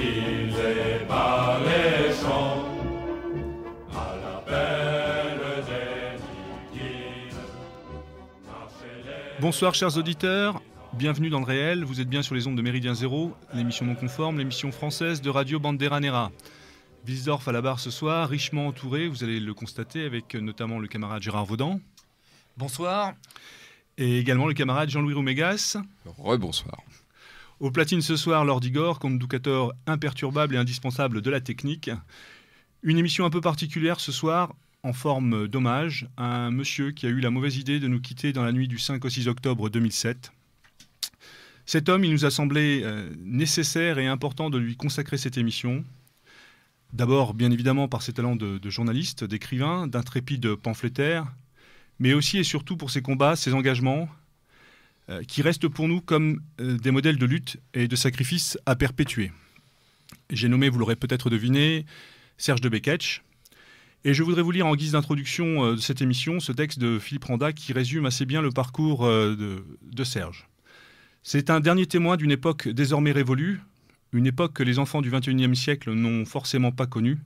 Ils épargnent les champs à la belle zénithine. Bonsoir chers auditeurs, bienvenue dans le réel, vous êtes bien sur les ondes de Méridien Zéro, l'émission non conforme, l'émission française de Radio Bandera Nera. Wilsdorf à la barre ce soir, richement entouré, vous allez le constater, avec notamment le camarade Gérard Vaudan. Bonsoir. Et également le camarade Jean-Louis Roumégas. Rebonsoir. Au platine ce soir, Lord Igor, conducteur imperturbable et indispensable de la technique. Une émission un peu particulière ce soir, en forme d'hommage à un monsieur qui a eu la mauvaise idée de nous quitter dans la nuit du 5 au 6 octobre 2007. Cet homme, il nous a semblé nécessaire et important de lui consacrer cette émission. D'abord, bien évidemment, par ses talents de journaliste, d'écrivain, d'intrépide pamphlétaire, mais aussi et surtout pour ses combats, ses engagements, qui restent pour nous comme des modèles de lutte et de sacrifice à perpétuer. J'ai nommé, vous l'aurez peut-être deviné, Serge de Beketch. Et je voudrais vous lire en guise d'introduction de cette émission ce texte de Philippe Randa qui résume assez bien le parcours de Serge. C'est un dernier témoin d'une époque désormais révolue, une époque que les enfants du XXIe siècle n'ont forcément pas connue,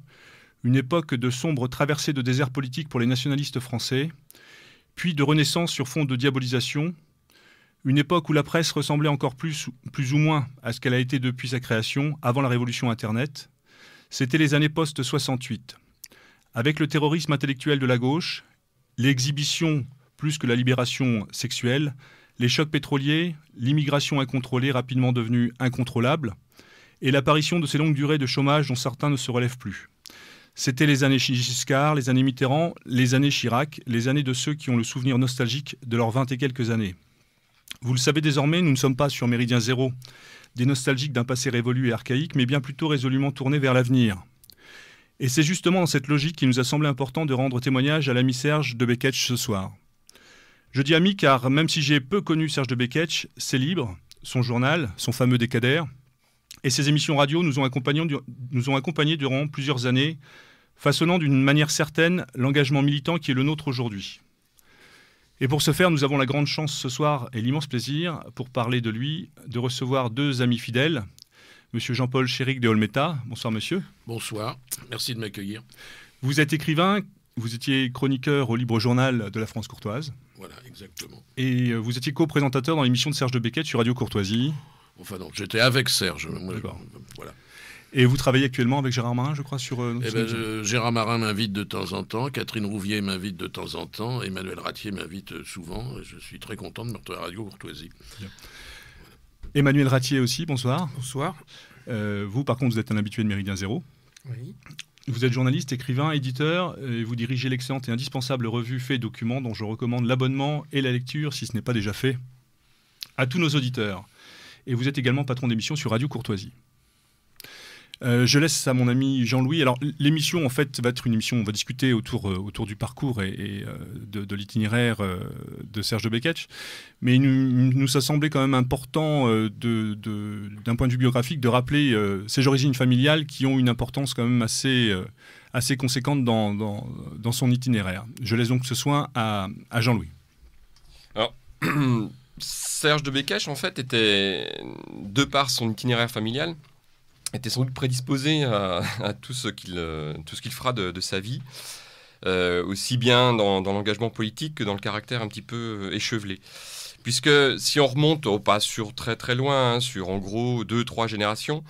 une époque de sombre traversée de désert politique pour les nationalistes français, puis de renaissance sur fond de diabolisation, une époque où la presse ressemblait encore plus ou moins à ce qu'elle a été depuis sa création, avant la révolution Internet. C'était les années post-68. Avec le terrorisme intellectuel de la gauche, l'exhibition plus que la libération sexuelle, les chocs pétroliers, l'immigration incontrôlée rapidement devenue incontrôlable, et l'apparition de ces longues durées de chômage dont certains ne se relèvent plus. C'était les années Giscard, les années Mitterrand, les années Chirac, les années de ceux qui ont le souvenir nostalgique de leurs 20 et quelques années. Vous le savez désormais, nous ne sommes pas sur Méridien Zéro, des nostalgiques d'un passé révolu et archaïque, mais bien plutôt résolument tournés vers l'avenir. Et c'est justement dans cette logique qu'il nous a semblé important de rendre témoignage à l'ami Serge de Beketch ce soir. Je dis ami car même si j'ai peu connu Serge de Beketch, c'est libre, son journal, son fameux Décadaire, et ses émissions radio nous ont accompagnés durant plusieurs années, façonnant d'une manière certaine l'engagement militant qui est le nôtre aujourd'hui. Et pour ce faire, nous avons la grande chance ce soir et l'immense plaisir, pour parler de lui, de recevoir deux amis fidèles, monsieur Jean-Paul Chéric de Olmeta. Bonsoir monsieur. Bonsoir, merci de m'accueillir. Vous êtes écrivain, vous étiez chroniqueur au Libre Journal de la France Courtoise. Voilà, exactement. Et vous étiez co-présentateur dans l'émission de Serge de Beketch sur Radio Courtoisie. Enfin non, j'étais avec Serge. Moi, voilà. Et vous travaillez actuellement avec Gérard Marin, je crois, sur... Gérard Marin m'invite de temps en temps, Catherine Rouvier m'invite de temps en temps, Emmanuel Ratier m'invite souvent, et je suis très content de me retrouver à Radio Courtoisie. Bien. Emmanuel Ratier aussi, bonsoir. Bonsoir. Vous, par contre, vous êtes un habitué de Méridien Zéro. Oui. Vous êtes journaliste, écrivain, éditeur, et vous dirigez l'excellente et indispensable revue Faits et Documents, dont je recommande l'abonnement et la lecture, si ce n'est pas déjà fait, à tous nos auditeurs. Et vous êtes également patron d'émission sur Radio Courtoisie. Je laisse à mon ami Jean-Louis. Alors, l'émission, en fait, va être une émission, on va discuter autour du parcours et de l'itinéraire de Serge de Beketch. Mais nous a semblé quand même important, d'un point de vue biographique, de rappeler ses origines familiales qui ont une importance quand même assez conséquente dans son itinéraire. Je laisse donc ce soin à Jean-Louis. Alors, Serge de Beketch, en fait, était, de par son itinéraire familial, était sans doute prédisposé à tout ce qu'il fera de sa vie, aussi bien dans l'engagement politique que dans le caractère un petit peu échevelé. Puisque si on remonte, pas sur très très loin, sur en gros 2-3 générations,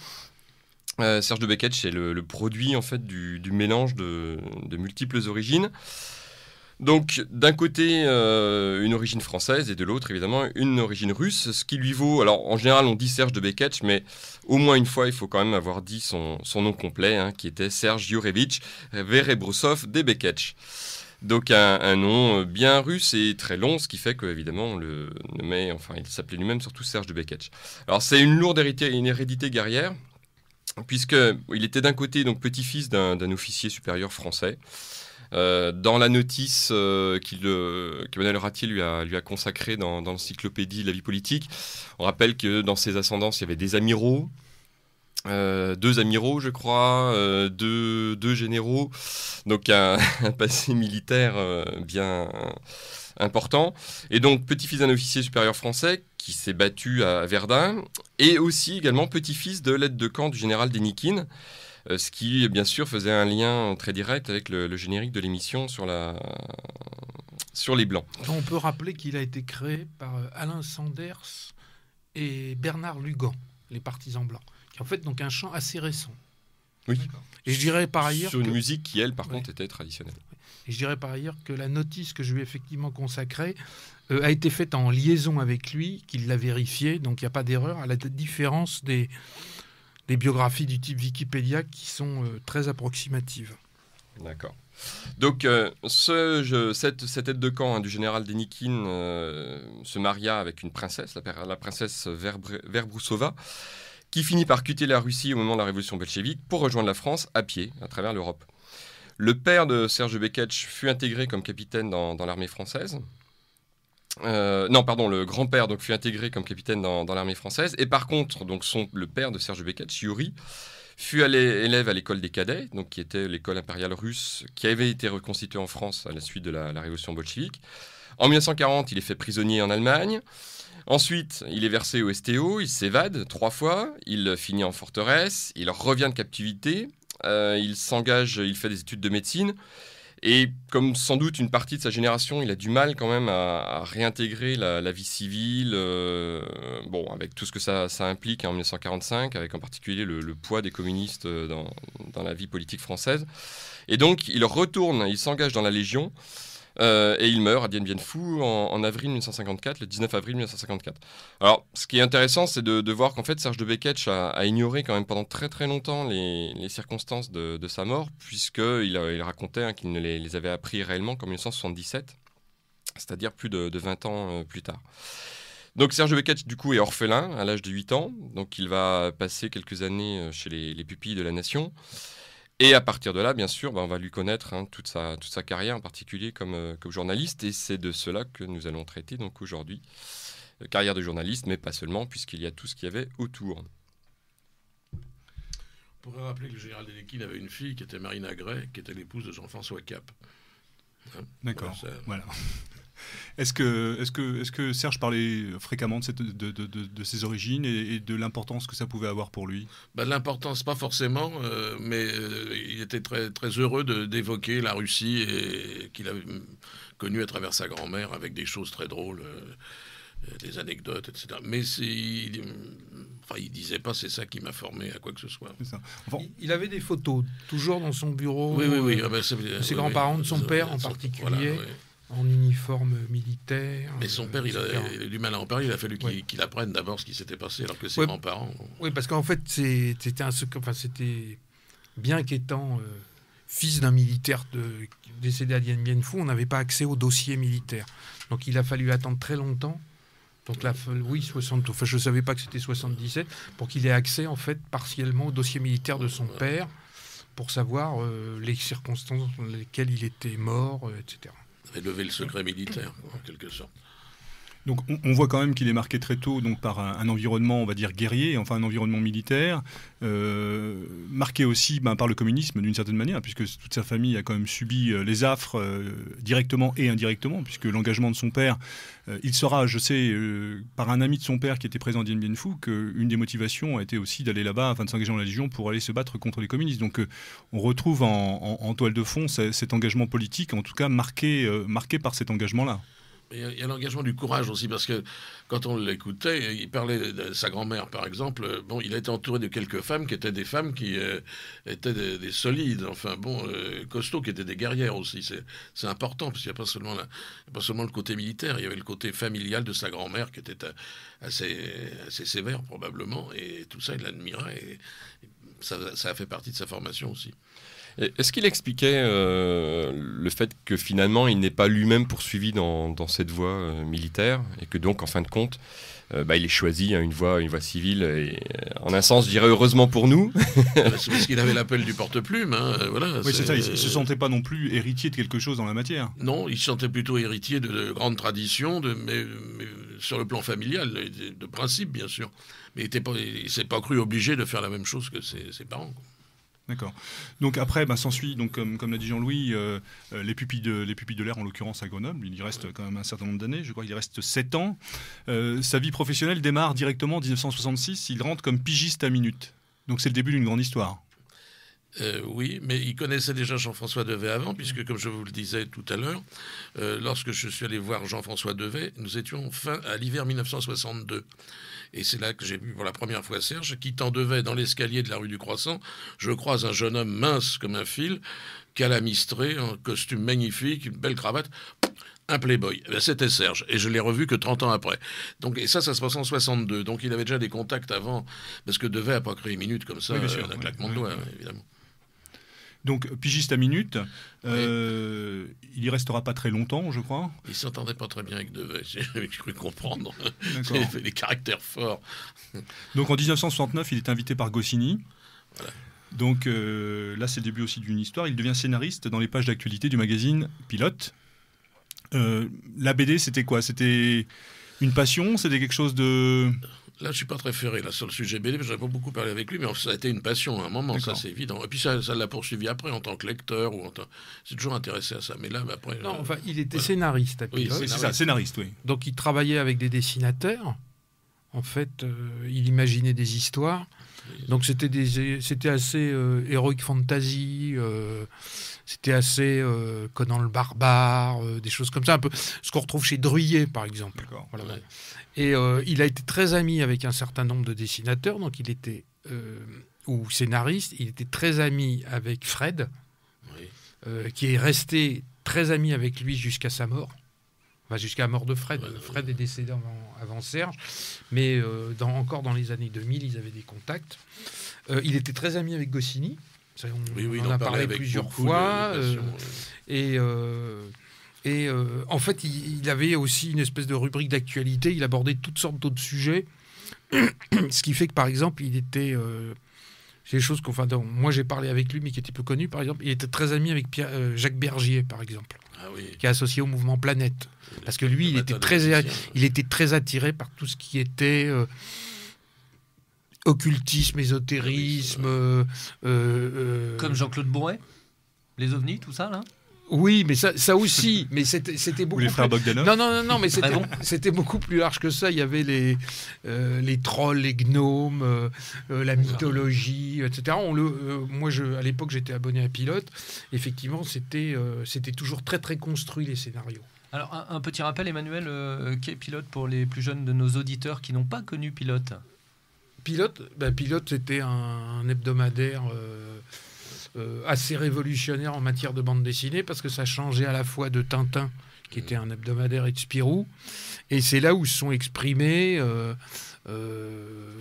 Serge de Beketch est le produit en fait du mélange de multiples origines. Donc, d'un côté, une origine française et de l'autre, évidemment, une origine russe, ce qui lui vaut... Alors, en général, on dit Serge de Beketch, mais au moins une fois, il faut quand même avoir dit son nom complet, hein, qui était Serge Yurevitch Verebrusov de Beketch. Donc, un nom bien russe et très long, ce qui fait qu'évidemment, on le nommait... Enfin, il s'appelait lui-même surtout Serge de Beketch. Alors, c'est une lourde hérédité guerrière, puisqu'il était d'un côté donc petit-fils d'un officier supérieur français. Dans la notice qu'Emmanuel Ratier lui a consacrée dans l'encyclopédie de la vie politique, on rappelle que dans ses ascendances, il y avait des amiraux, 2 amiraux, je crois, 2 généraux, donc un passé militaire bien important. Et donc, petit-fils d'un officier supérieur français qui s'est battu à Verdun, et aussi également petit-fils de l'aide de camp du général Dénikine, ce qui, bien sûr, faisait un lien très direct avec le générique de l'émission sur les Blancs. On peut rappeler qu'il a été créé par Alain Sanders et Bernard Lugan, les Partisans Blancs, qui est en fait donc un chant assez récent. Oui. Et je dirais par ailleurs sur une musique qui, elle, par contre, était traditionnelle. Et je dirais par ailleurs que la notice que je lui ai effectivement consacrée a été faite en liaison avec lui, qu'il l'a vérifiée, donc il n'y a pas d'erreur, à la différence des biographies du type Wikipédia qui sont très approximatives. D'accord. Donc, cette aide de camp du général Dénikine se maria avec une princesse, la princesse Verbroussova, qui finit par quitter la Russie au moment de la révolution bolchevique pour rejoindre la France à pied, à travers l'Europe. Le père de Serge Beketch fut intégré comme capitaine dans l'armée française. Le grand-père donc, fut intégré comme capitaine dans l'armée française. Et par contre, donc, le père de Serge Beketch, Yuri, fut élève à l'école des cadets, donc, qui était l'école impériale russe, qui avait été reconstituée en France à la suite de la révolution bolchevique. En 1940, il est fait prisonnier en Allemagne. Ensuite, il est versé au STO, il s'évade 3 fois, il finit en forteresse, il revient de captivité, il s'engage, il fait des études de médecine. Et comme sans doute une partie de sa génération, il a du mal quand même à réintégrer la vie civile, avec tout ce que ça implique en 1945, avec en particulier le poids des communistes dans la vie politique française. Et donc, il s'engage dans la Légion, et il meurt à Dien Bien Phu en avril 1954, le 19 avril 1954. Alors, ce qui est intéressant, c'est de voir qu'en fait, Serge de Beketch a ignoré quand même pendant très très longtemps les circonstances de sa mort, puisqu'il racontait qu'il ne les avait appris réellement qu'en 1977, c'est-à-dire plus de 20 ans plus tard. Donc Serge Beketch, du coup, est orphelin à l'âge de 8 ans, donc il va passer quelques années chez les pupilles de la Nation. Et à partir de là, bien sûr, on va lui connaître toute sa carrière, en particulier comme journaliste. Et c'est de cela que nous allons traiter donc aujourd'hui. Carrière de journaliste, mais pas seulement, puisqu'il y a tout ce qu'il y avait autour. On pourrait rappeler que le général Dénikine avait une fille qui était Marina Gray, qui était l'épouse de Jean-François Cap. D'accord, voilà. Est-ce que Serge parlait fréquemment de ses origines et de l'importance que ça pouvait avoir pour lui ? De l'importance, pas forcément, mais il était très, très heureux d'évoquer la Russie et qu'il avait connue à travers sa grand-mère avec des choses très drôles, des anecdotes, etc. Mais il disait pas c'est ça qui m'a formé à quoi que ce soit. C'est ça. Il avait des photos, toujours dans son bureau, oui. de ses grands-parents, de son père en particulier. Voilà, oui. En uniforme militaire. Mais son père, il a du mal à en parler. Il a fallu qu'il apprenne d'abord ce qui s'était passé, alors que ses grands-parents... Oui, parce qu'en fait, c'était bien qu'étant fils d'un militaire décédé à Dien Bien Phu, on n'avait pas accès au dossier militaire. Donc il a fallu attendre très longtemps. Donc je ne savais pas que c'était 77, pour qu'il ait accès, en fait, partiellement au dossier militaire de son père, pour savoir les circonstances dans lesquelles il était mort, etc. Et lever le secret militaire, en quelque sorte. Donc on voit quand même qu'il est marqué très tôt donc, par un environnement, on va dire, guerrier, enfin un environnement militaire, marqué aussi par le communisme d'une certaine manière, puisque toute sa famille a quand même subi les affres directement et indirectement, puisque l'engagement de son père, il saura, je sais, par un ami de son père qui était présent à Dien Bien Phu, qu'une des motivations a été aussi d'aller là-bas afin de s'engager dans la Légion pour aller se battre contre les communistes. Donc on retrouve en toile de fond cet engagement politique, en tout cas marqué par cet engagement-là. Il y a l'engagement du courage aussi, parce que quand on l'écoutait, il parlait de sa grand-mère, par exemple. Il a été entouré de quelques femmes qui étaient des femmes qui étaient des solides, costauds, qui étaient des guerrières aussi. C'est important, parce qu'il n'y a pas seulement le côté militaire, il y avait le côté familial de sa grand-mère qui était assez sévère, probablement, et tout ça, il l'admirait, et ça a fait partie de sa formation aussi. Est-ce qu'il expliquait le fait que finalement il n'est pas lui-même poursuivi dans cette voie militaire et que donc en fin de compte il est choisi une voie civile et en un sens je dirais heureusement pour nous. C'est parce qu'il avait l'appel du porte-plume. Voilà, oui, c'est ça, il ne se sentait pas non plus héritier de quelque chose dans la matière. Non, il se sentait plutôt héritier de grandes traditions, mais sur le plan familial, de principe, bien sûr. Mais il ne s'est pas cru obligé de faire la même chose que ses parents, quoi. D'accord. Donc après, s'ensuit, donc, comme l'a dit Jean-Louis, les pupilles de l'air, en l'occurrence à Grenoble. Il y reste quand même un certain nombre d'années. Je crois qu'il y reste 7 ans. Sa vie professionnelle démarre directement en 1966. Il rentre comme pigiste à Minute. Donc c'est le début d'une grande histoire. Oui, mais il connaissait déjà Jean-François Devet avant, puisque, comme je vous le disais tout à l'heure, lorsque je suis allé voir Jean-François Devet, nous étions à l'hiver 1962. Et c'est là que j'ai vu pour la première fois Serge. Quittant Devet dans l'escalier de la rue du Croissant, je croise un jeune homme mince comme un fil, calamistré, un costume magnifique, une belle cravate, un playboy. C'était Serge, et je l'ai revu que 30 ans après. Donc, et ça se passe en 62. Donc il avait déjà des contacts avant, parce que Devet n'a pas créé Minute comme ça, oui, bien sûr, d'un claquement de doigts, évidemment. Donc, pigiste à Minute, Oui. il y restera pas très longtemps, je crois. Il s'entendait pas très bien avec Devet, j'ai cru comprendre. D'accord. Il avait des caractères forts. Donc, en 1969, il est invité par Goscinny. Voilà. Donc, là, c'est le début aussi d'une histoire. Il devient scénariste dans les pages d'actualité du magazine Pilote. La BD, c'était quoi? C'était une passion? C'était quelque chose de... Là, je suis pas très ferré là, sur le sujet BD, parce que j'avais pas beaucoup parlé avec lui, mais ça a été une passion à un moment, ça D'accord. c'est évident. Et puis ça l'a poursuivi après en tant que lecteur. C'est toujours intéressé à ça. Mais là, après... Non, enfin, il était scénariste à Oui, Pilote. C'est ça, scénariste, oui. Donc il travaillait avec des dessinateurs. En fait, il imaginait des histoires. Donc c'était assez heroic fantasy, c'était assez Conan le barbare, des choses comme ça, un peu ce qu'on retrouve chez Druillet par exemple. D'accord. Voilà. Ouais. Et il a été très ami avec un certain nombre de dessinateurs, donc il était ou scénariste, il était très ami avec Fred, Oui. qui est resté très ami avec lui jusqu'à sa mort. Enfin, jusqu'à la mort de Fred. Fred est décédé avant Serge, mais encore dans les années 2000, ils avaient des contacts. Il était très ami avec Goscinny. Ça, on en a parlé plusieurs fois. En fait, il avait aussi une espèce de rubrique d'actualité. Il abordait toutes sortes d'autres sujets. Ce qui fait que, par exemple, il était... c'est des choses moi, j'ai parlé avec lui, mais qui était peu connu. Par exemple, il était très ami avec Jacques Bergier, par exemple. Ah oui. Qui est associé au mouvement Planète. Parce que lui, il était très attiré par tout ce qui était occultisme, ésotérisme. Comme Jean-Claude Bourret, les ovnis, tout ça, là. Oui, mais ça aussi. Mais c'était beaucoup. Ou les frères Bogdanov. Non, mais c'était beaucoup plus large que ça. Il y avait les trolls, les gnomes, la mythologie, etc. Moi, à l'époque, j'étais abonné à Pilote. Effectivement, c'était toujours très, très construit, les scénarios. Alors, un petit rappel, Emmanuel, qu'est Pilote pour les plus jeunes de nos auditeurs qui n'ont pas connu Pilote? Pilote, c'était un hebdomadaire assez révolutionnaire en matière de bande dessinée, parce que ça changeait à la fois de Tintin, qui était un hebdomadaire, et de Spirou. Et c'est là où se sont exprimés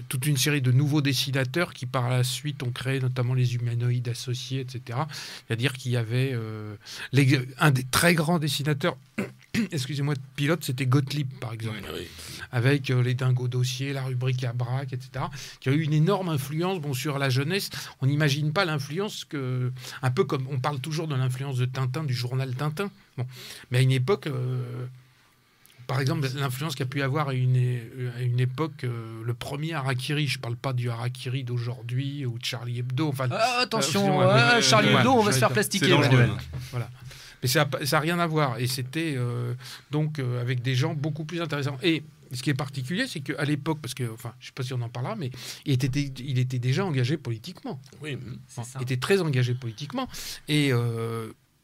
toute une série de nouveaux dessinateurs qui, par la suite, ont créé notamment les humanoïdes associés, etc. C'est-à-dire qu'il y avait un des très grands dessinateurs, excusez-moi, de Pilote, c'était Gottlieb, par exemple, Oui. avec les dingos dossiers, la rubrique à braque, etc., qui a eu une énorme influence sur la jeunesse. On n'imagine pas l'influence un peu comme on parle toujours de l'influence de Tintin, du journal Tintin. Bon. Mais à une époque... par exemple, l'influence qu'a pu avoir à une époque le premier Harakiri. Je ne parle pas du Harakiri d'aujourd'hui ou de Charlie Hebdo. Enfin, Attention, Charlie Hebdo, on va se faire plastiquer, Emmanuel. Voilà. Mais ça n'a rien à voir. Et c'était avec des gens beaucoup plus intéressants. Et ce qui est particulier, c'est qu'à l'époque, parce que, je ne sais pas si on en parlera, mais il était déjà engagé politiquement. Oui. Il était très engagé politiquement. Et...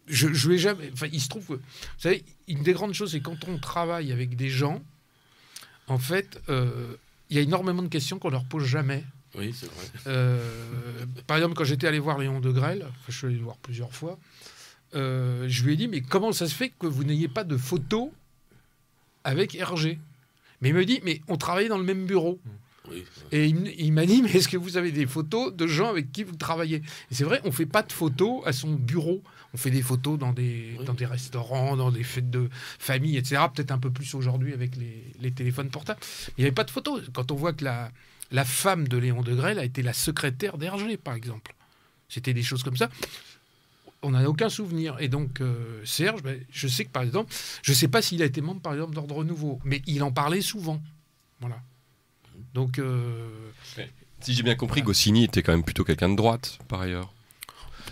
je vais jamais. Il se trouve que, vous savez, une des grandes choses, c'est quand on travaille avec des gens, en fait, il y a énormément de questions qu'on leur pose jamais. Oui, c'est vrai. Par exemple, quand j'étais allé voir Léon Degrelle, je suis allé le voir plusieurs fois, je lui ai dit, mais comment ça se fait que vous n'ayez pas de photos avec Hergé? Mais il me dit, mais on travaillait dans le même bureau. Oui. Et il m'a dit, mais est-ce que vous avez des photos de gens avec qui vous travaillez? Et c'est vrai, on ne fait pas de photos à son bureau. On fait des photos dans des restaurants, dans des fêtes de famille, etc. Peut-être un peu plus aujourd'hui avec les téléphones portables. Il n'y avait pas de photos. Quand on voit que la femme de Léon Degrelle a été la secrétaire d'Hergé, par exemple. C'était des choses comme ça. on n'en a aucun souvenir. Et donc, Serge, je sais que, par exemple, je ne sais pas s'il a été membre, par exemple, d'Ordre Nouveau, mais il en parlait souvent. Voilà. Donc... Si j'ai bien compris, Goscinny était quand même plutôt quelqu'un de droite, par ailleurs.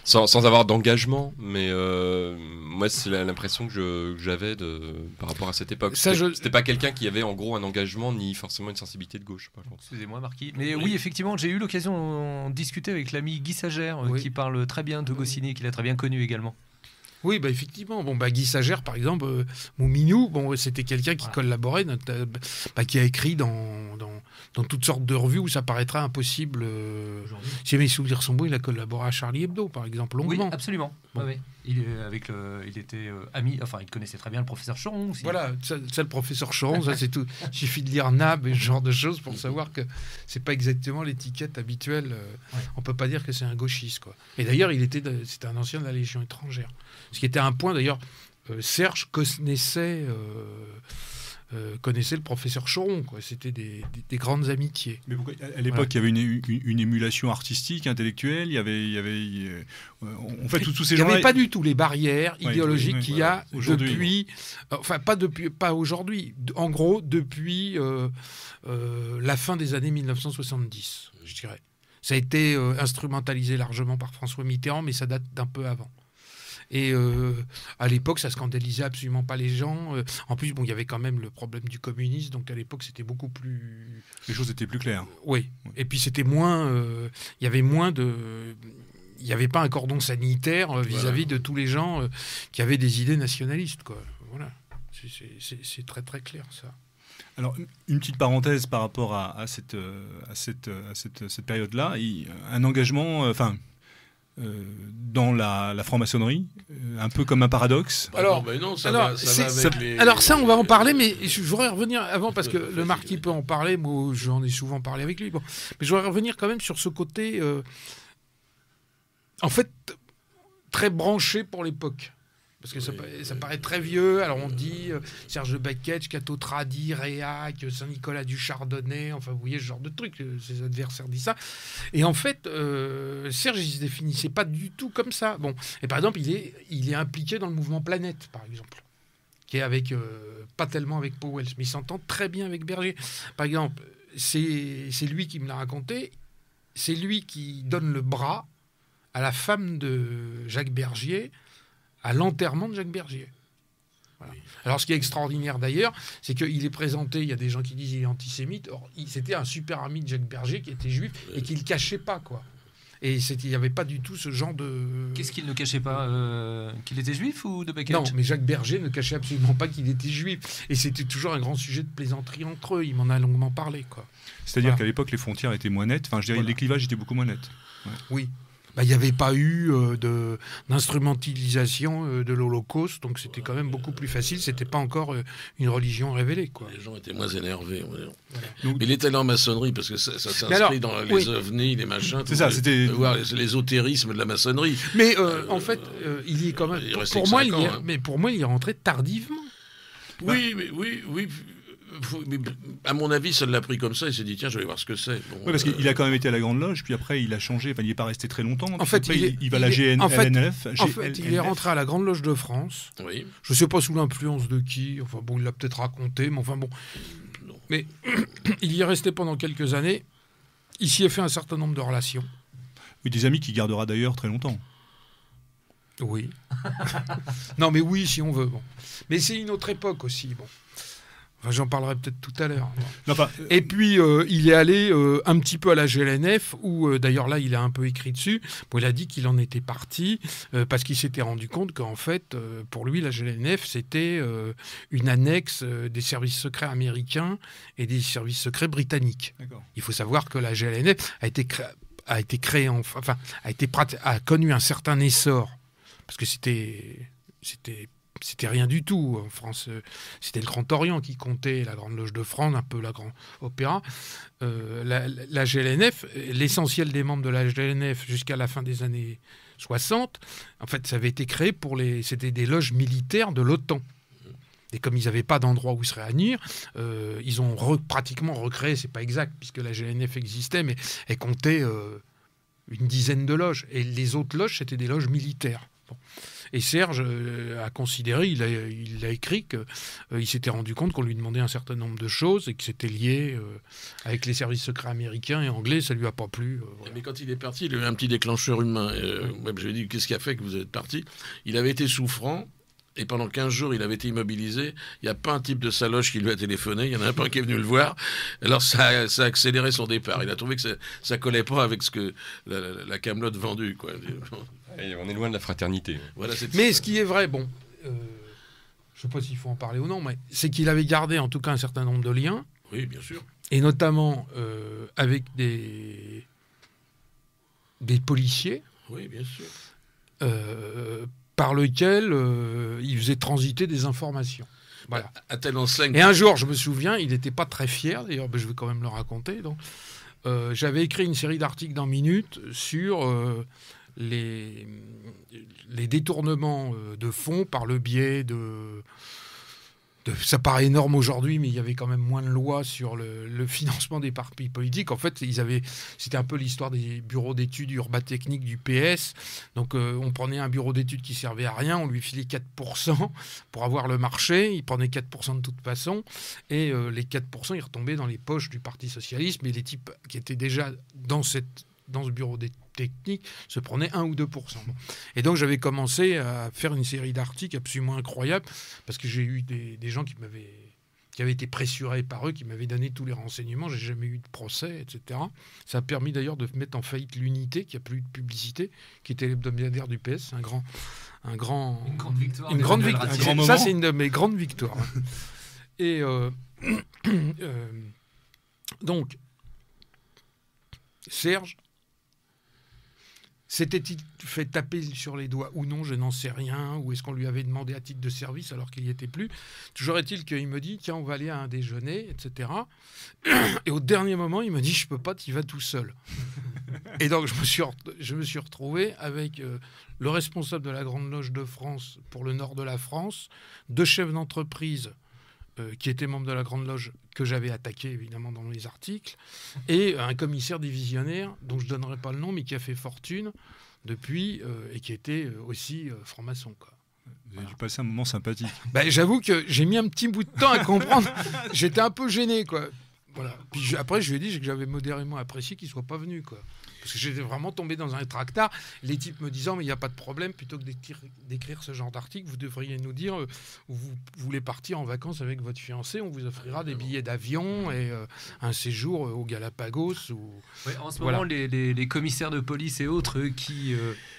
Sans avoir d'engagement, mais moi, c'est l'impression que j'avais par rapport à cette époque. C'était pas quelqu'un qui avait en gros un engagement, ni forcément une sensibilité de gauche, par contre. Excusez-moi, Marquis. Mais oui, effectivement, j'ai eu l'occasion de discuter avec l'ami Guy Sagère, qui parle très bien de Goscinny, qu'il a très bien connu également. Oui, effectivement. Guy Sagère, par exemple, Mouminou, c'était quelqu'un qui collaborait, qui a écrit dans toutes sortes de revues où ça paraîtrait impossible. Si mes souvenirs sont bons, il a collaboré à Charlie Hebdo, par exemple, longuement. Oui, absolument. Bon. Ouais. Il était ami, enfin, il connaissait très bien le professeur Choron aussi. Voilà, ça le professeur Choron, ça c'est tout. Il suffit de lire Nab et ce genre de choses pour savoir que c'est pas exactement l'étiquette habituelle. On peut pas dire que c'est un gauchiste, quoi. Et d'ailleurs, c'était un ancien de la Légion étrangère. Ce qui était un point, d'ailleurs, Serge connaissait le professeur Choron, quoi. C'était des grandes amitiés. Mais pourquoi, à l'époque, il y avait une émulation artistique, intellectuelle, il y avait en fait, tous ces gens. Il n'y avait pas du tout les barrières idéologiques qu'il y a depuis. Enfin, pas aujourd'hui. En gros, depuis la fin des années 1970, je dirais. Ça a été instrumentalisé largement par François Mitterrand, mais ça date d'un peu avant. Et à l'époque, ça scandalisait absolument pas les gens. En plus, il y avait quand même le problème du communisme, donc à l'époque, c'était beaucoup plus... Les choses étaient plus claires. Oui. Et puis, c'était moins... Il y avait moins de... Il n'y avait pas un cordon sanitaire vis-à-vis de tous les gens qui avaient des idées nationalistes, quoi. Voilà. C'est très, très clair, ça. Alors, une petite parenthèse par rapport à cette période-là. Un engagement... dans la franc-maçonnerie, un peu comme un paradoxe. Alors, ça, on va en parler, mais je voudrais revenir avant, parce que le Marquis peut en parler, moi j'en ai souvent parlé avec lui. Bon. Mais je voudrais revenir quand même sur ce côté, en fait, très branché pour l'époque. Parce que ça paraît très vieux. Alors on dit Serge Beketch, Cato Tradi, Réac, Saint-Nicolas du Chardonnay, enfin vous voyez ce genre de truc, ses adversaires disent ça. Et en fait, Serge, il se définissait pas du tout comme ça. Bon, et par exemple, il est impliqué dans le mouvement Planète, par exemple, qui est avec, pas tellement avec Powell, mais il s'entend très bien avec Berger. Par exemple, c'est lui qui me l'a raconté, c'est lui qui donne le bras à la femme de Jacques Bergier, à l'enterrement de Jacques Bergier. Voilà. Alors, ce qui est extraordinaire d'ailleurs, c'est qu'il est présenté, il y a des gens qui disent qu'il est antisémite. Or, c'était un super ami de Jacques Bergier qui était juif et qui ne le cachait pas, quoi. Et il n'y avait pas du tout ce genre de... Qu'est-ce qu'il ne cachait pas qu'il était juif ou de Beketch ? Non, mais Jacques Bergier ne cachait absolument pas qu'il était juif. Et c'était toujours un grand sujet de plaisanterie entre eux. Il m'en a longuement parlé, quoi. C'est-à-dire qu'à l'époque, les frontières étaient moins nettes. Enfin, je dirais, les clivages étaient beaucoup moins nets. Ouais. Oui. Il n'y avait pas eu d'instrumentalisation de l'Holocauste, donc c'était quand même beaucoup plus facile. C'était pas encore une religion révélée, quoi. Les gens étaient moins énervés. Voilà. Mais il était dans la maçonnerie, parce que ça s'inscrit dans les ovnis, les machins. C'est ça, c'était... Voir l'ésotérisme de la maçonnerie. Mais en fait, il y est quand même... Pour moi, il est rentré tardivement. Oui. Mais à mon avis, ça l'a pris comme ça. Il s'est dit, tiens, je vais voir ce que c'est. Bon, oui, parce qu'il a quand même été à la Grande Loge, puis après, il a changé. Enfin, il n'est pas resté très longtemps. En fait, il va à la GNLF. En fait, il est rentré à la Grande Loge de France. Oui. Je ne sais pas sous l'influence de qui. Enfin, bon, il l'a peut-être raconté, mais enfin, bon. Non. Mais il y est resté pendant quelques années. Il s'y est fait un certain nombre de relations. Oui, des amis qu'il gardera d'ailleurs très longtemps. Oui. Non, mais oui, si on veut. Bon. Mais c'est une autre époque aussi. Bon. Enfin, j'en parlerai peut-être tout à l'heure. Et puis, il est allé un petit peu à la GLNF, où d'ailleurs là, il a un peu écrit dessus, où il a dit qu'il en était parti, parce qu'il s'était rendu compte qu'en fait, pour lui, la GLNF, c'était une annexe des services secrets américains et des services secrets britanniques. D'accord. Il faut savoir que la GLNF a connu un certain essor, parce que c'était rien du tout. En France, c'était le Grand Orient qui comptait, la Grande Loge de France, un peu la Grande Opéra. La GLNF, l'essentiel des membres de la GLNF jusqu'à la fin des années 60, en fait, ça avait été créé c'était des loges militaires de l'OTAN. Et comme ils n'avaient pas d'endroit où se réunir, ils ont pratiquement recréé, c'est pas exact, puisque la GLNF existait, mais elle comptait une dizaine de loges. Et les autres loges, c'était des loges militaires. Bon. Et Serge a considéré, il a écrit qu'il s'était rendu compte qu'on lui demandait un certain nombre de choses et que c'était lié avec les services secrets américains et anglais, ça lui a pas plu. Voilà. Mais quand il est parti, il a eu un petit déclencheur humain. Même je lui ai dit, qu'est-ce qui a fait que vous êtes parti? Il avait été souffrant. Et pendant 15 jours, il avait été immobilisé. Il n'y a pas un type de saloche qui lui a téléphoné. Il y en a pas un qui est venu le voir. Alors, ça a accéléré son départ. Il a trouvé que ça collait pas avec ce que la camelote vendue, quoi. Et on est loin de la fraternité. Voilà, mais ce qui est vrai, bon, je ne sais pas s'il faut en parler ou non, mais c'est qu'il avait gardé en tout cas un certain nombre de liens. Oui, bien sûr. Et notamment avec des policiers. Oui, bien sûr. Par lequel il faisait transiter des informations. Voilà. À tel enseigne. Et un jour, je me souviens, il n'était pas très fier, d'ailleurs, je vais quand même le raconter. Donc, j'avais écrit une série d'articles dans Minute sur les détournements de fonds par le biais de... Ça paraît énorme aujourd'hui, mais il y avait quand même moins de lois sur le financement des partis politiques. En fait, c'était un peu l'histoire des bureaux d'études urbatechniques du PS. Donc, on prenait un bureau d'études qui servait à rien, on lui filait 4% pour avoir le marché. Il prenait 4% de toute façon. Et les 4%, ils retombaient dans les poches du Parti socialiste. Mais les types qui étaient déjà dans ce bureau d'études technique se prenaient 1 ou 2%. Bon. Et donc j'avais commencé à faire une série d'articles absolument incroyables parce que j'ai eu des gens qui avaient été pressurés par eux, qui m'avaient donné tous les renseignements. J'ai jamais eu de procès, etc. Ça a permis d'ailleurs de mettre en faillite l'Unité, qui a plus de publicité, qui était l'hebdomadaire du PS. Une grande victoire. Une grande victoire. Ça, c'est une de mes grandes victoires. Et donc, Serge s'était-il fait taper sur les doigts ou non, je n'en sais rien. Ou est-ce qu'on lui avait demandé à titre de service alors qu'il n'y était plus? Toujours est-il qu'il me dit, tiens, on va aller à un déjeuner, etc. Et au dernier moment, il me dit, je peux pas, tu y vas tout seul. Et donc, je me suis retrouvé avec le responsable de la Grande Loge de France pour le nord de la France, 2 chefs d'entreprise qui était membre de la Grande Loge, que j'avais attaqué évidemment dans mes articles, et un commissaire divisionnaire, dont je ne donnerai pas le nom, mais qui a fait fortune depuis, et qui était aussi franc-maçon, quoi. Vous avez dû passer un moment sympathique. J'avoue que j'ai mis un petit bout de temps à comprendre. J'étais un peu gêné, quoi. Voilà. Puis après, je lui ai dit que j'avais modérément apprécié qu'il ne soit pas venu, quoi. Parce que j'étais vraiment tombé dans un tractard. Les types me disant, mais il n'y a pas de problème, plutôt que d'écrire ce genre d'article, vous devriez nous dire où vous voulez partir en vacances avec votre fiancé, on vous offrira des billets d'avion et un séjour aux Galapagos. Ouais, en ce moment, les commissaires de police et autres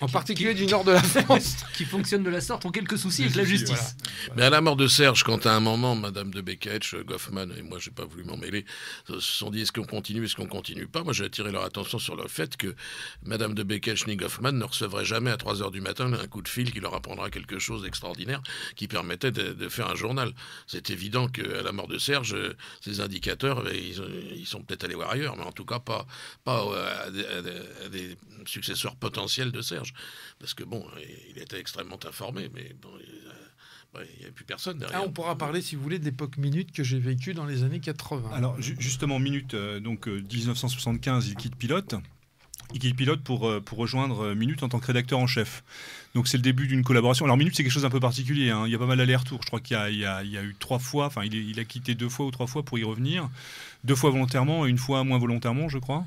en particulier du nord de la France, qui fonctionnent de la sorte, ont quelques soucis avec la justice. Voilà. Mais à la mort de Serge, quand à un moment, Madame de Beketch, Goffman et moi, j'ai pas voulu m'en mêler, se sont dit, est-ce qu'on continue pas? Moi, j'ai attiré leur attention sur le fait que Madame de Beketch ni Goffman ne recevraient jamais à 3h du matin un coup de fil qui leur apprendra quelque chose d'extraordinaire qui permettait de faire un journal. C'est évident qu'à la mort de Serge, ces indicateurs, ils sont peut-être allés voir ailleurs, mais en tout cas pas à des successeurs potentiels de Serge. Parce que bon, il était extrêmement informé, mais bon... Il n'y a plus personne derrière. On pourra parler, si vous voulez, de l'époque Minute que j'ai vécue dans les années 80. Alors, justement, Minute, 1975, il quitte Pilote. Il quitte Pilote pour rejoindre Minute en tant que rédacteur en chef. Donc, c'est le début d'une collaboration. Alors, Minute, c'est quelque chose d'un peu particulier. Hein. Il y a pas mal d'allers-retours. Je crois qu'il y a eu 3 fois. Enfin, il a quitté 2 fois ou 3 fois pour y revenir. 2 fois volontairement et 1 fois moins volontairement, je crois.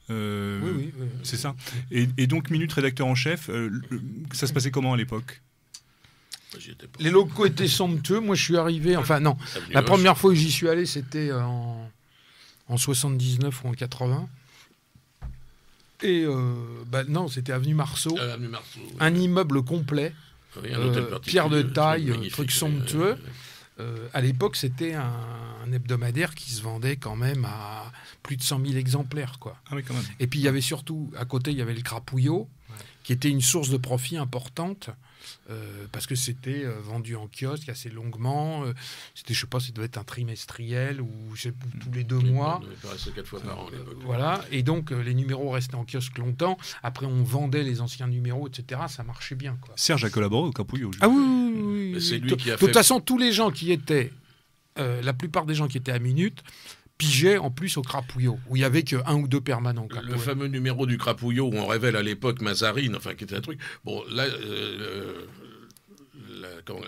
Oui. C'est ça. Et donc, Minute, rédacteur en chef, ça se passait comment à l'époque? Les locaux étaient somptueux. Moi, je suis arrivé... Enfin, non. La première fois que j'y suis allé, c'était en 79 ou en 80. Et non, c'était avenue Marceau. Un immeuble complet. Oui, pierre de taille, truc somptueux. À l'époque, c'était un hebdomadaire qui se vendait quand même à plus de 100 000 exemplaires, quoi. Ah oui, quand même. Et puis, il y avait surtout, à côté, il y avait le Crapouillot, qui était une source de profit importante. Parce que c'était vendu en kiosque assez longuement. C'était, je sais pas, ça devait être un trimestriel ou tous les 2 mois. On paraissait 4 fois par an à l'époque. Voilà, et donc les numéros restaient en kiosque longtemps. Après, on vendait les anciens numéros, etc. Ça marchait bien, quoi. Serge a collaboré au Crapouillot. Ah oui. C'est lui qui a de toute façon, tous les gens qui étaient, la plupart des gens qui étaient à Minute, pigeait en plus au Crapouillot, où il y avait qu'un ou deux permanents. Le fameux numéro du Crapouillot où on révèle à l'époque Mazarine, enfin qui était un truc. Bon, là,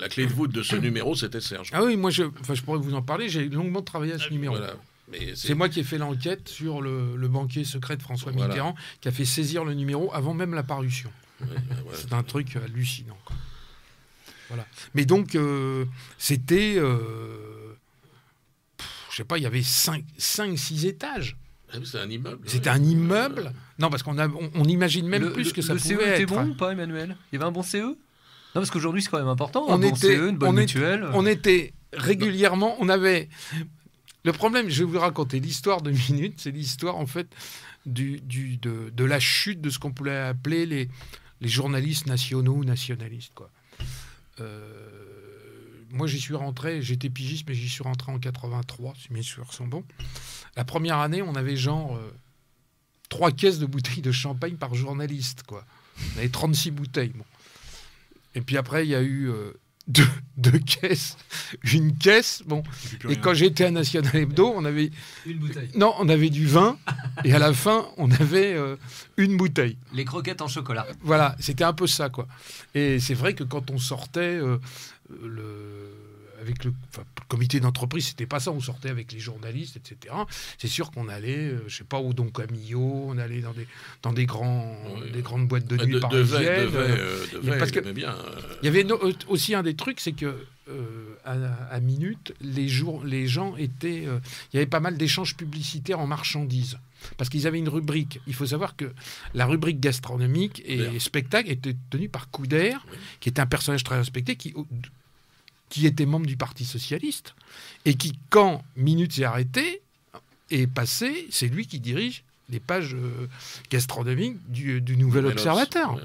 la clé de voûte de ce numéro, c'était Serge. Ah oui, moi je pourrais vous en parler, j'ai longuement travaillé à ce numéro. Voilà. Mais c'est moi qui ai fait l'enquête sur le banquier secret de François Mitterrand, qui a fait saisir le numéro avant même la parution. C'est un truc hallucinant, quoi. Voilà. Mais donc, c'était... je sais pas, il y avait 5-6 étages. C'était un immeuble. C'était un immeuble. Non, parce qu'on imagine même plus que ça pouvait être. Le CE était bon ou pas, Emmanuel? Il y avait un bon CE? Non, parce qu'aujourd'hui, c'est quand même important. Bon CE, une bonne mutuelle. On était régulièrement... On avait... Le problème, je vais vous raconter l'histoire de Minute, c'est l'histoire, en fait, de la chute de ce qu'on pouvait appeler les journalistes nationaux ou nationalistes, quoi. Moi, j'y suis rentré, j'étais pigiste, mais j'y suis rentré en 83, si mes souvenirs sont bons. La première année, on avait genre 3 caisses de bouteilles de champagne par journaliste, quoi. On avait 36 bouteilles, bon. Et puis après, il y a eu deux caisses, une caisse, bon. Et quand j'étais à National Hebdo, on avait... Une bouteille. Non, on avait du vin, et à la fin, on avait une bouteille. Les croquettes en chocolat. Voilà, c'était un peu ça, quoi. Et c'est vrai que quand on sortait... avec le comité d'entreprise, c'était pas ça, on sortait avec les journalistes, etc. C'est sûr qu'on allait, je sais pas, au Don Camillo, on allait dans des grandes boîtes de nuit parisiennes. Parce que bien. Il y avait aussi un des trucs, c'est que à Minute, les gens étaient... il y avait pas mal d'échanges publicitaires en marchandises. Parce qu'ils avaient une rubrique. Il faut savoir que la rubrique gastronomique et spectacle était tenue par Couder, qui était un personnage très respecté, qui était membre du Parti Socialiste, et qui, quand Minute s'est arrêté, est passé, c'est lui qui dirige les pages gastronomiques du Nouvel Observateur.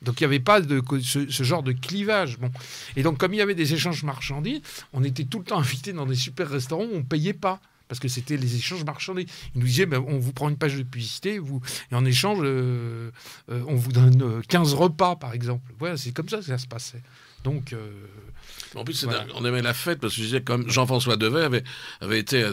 Donc il n'y avait pas ce genre de clivage. Bon. Et donc comme il y avait des échanges marchandises, on était tout le temps invités dans des super restaurants où on ne payait pas. Parce que c'était les échanges marchandises. Ils nous disaient, on vous prend une page de publicité, et en échange, on vous donne 15 repas, par exemple. Voilà, c'est comme ça que ça se passait. Donc... En plus, on aimait la fête, parce que je disais, comme Jean-François Devet avait été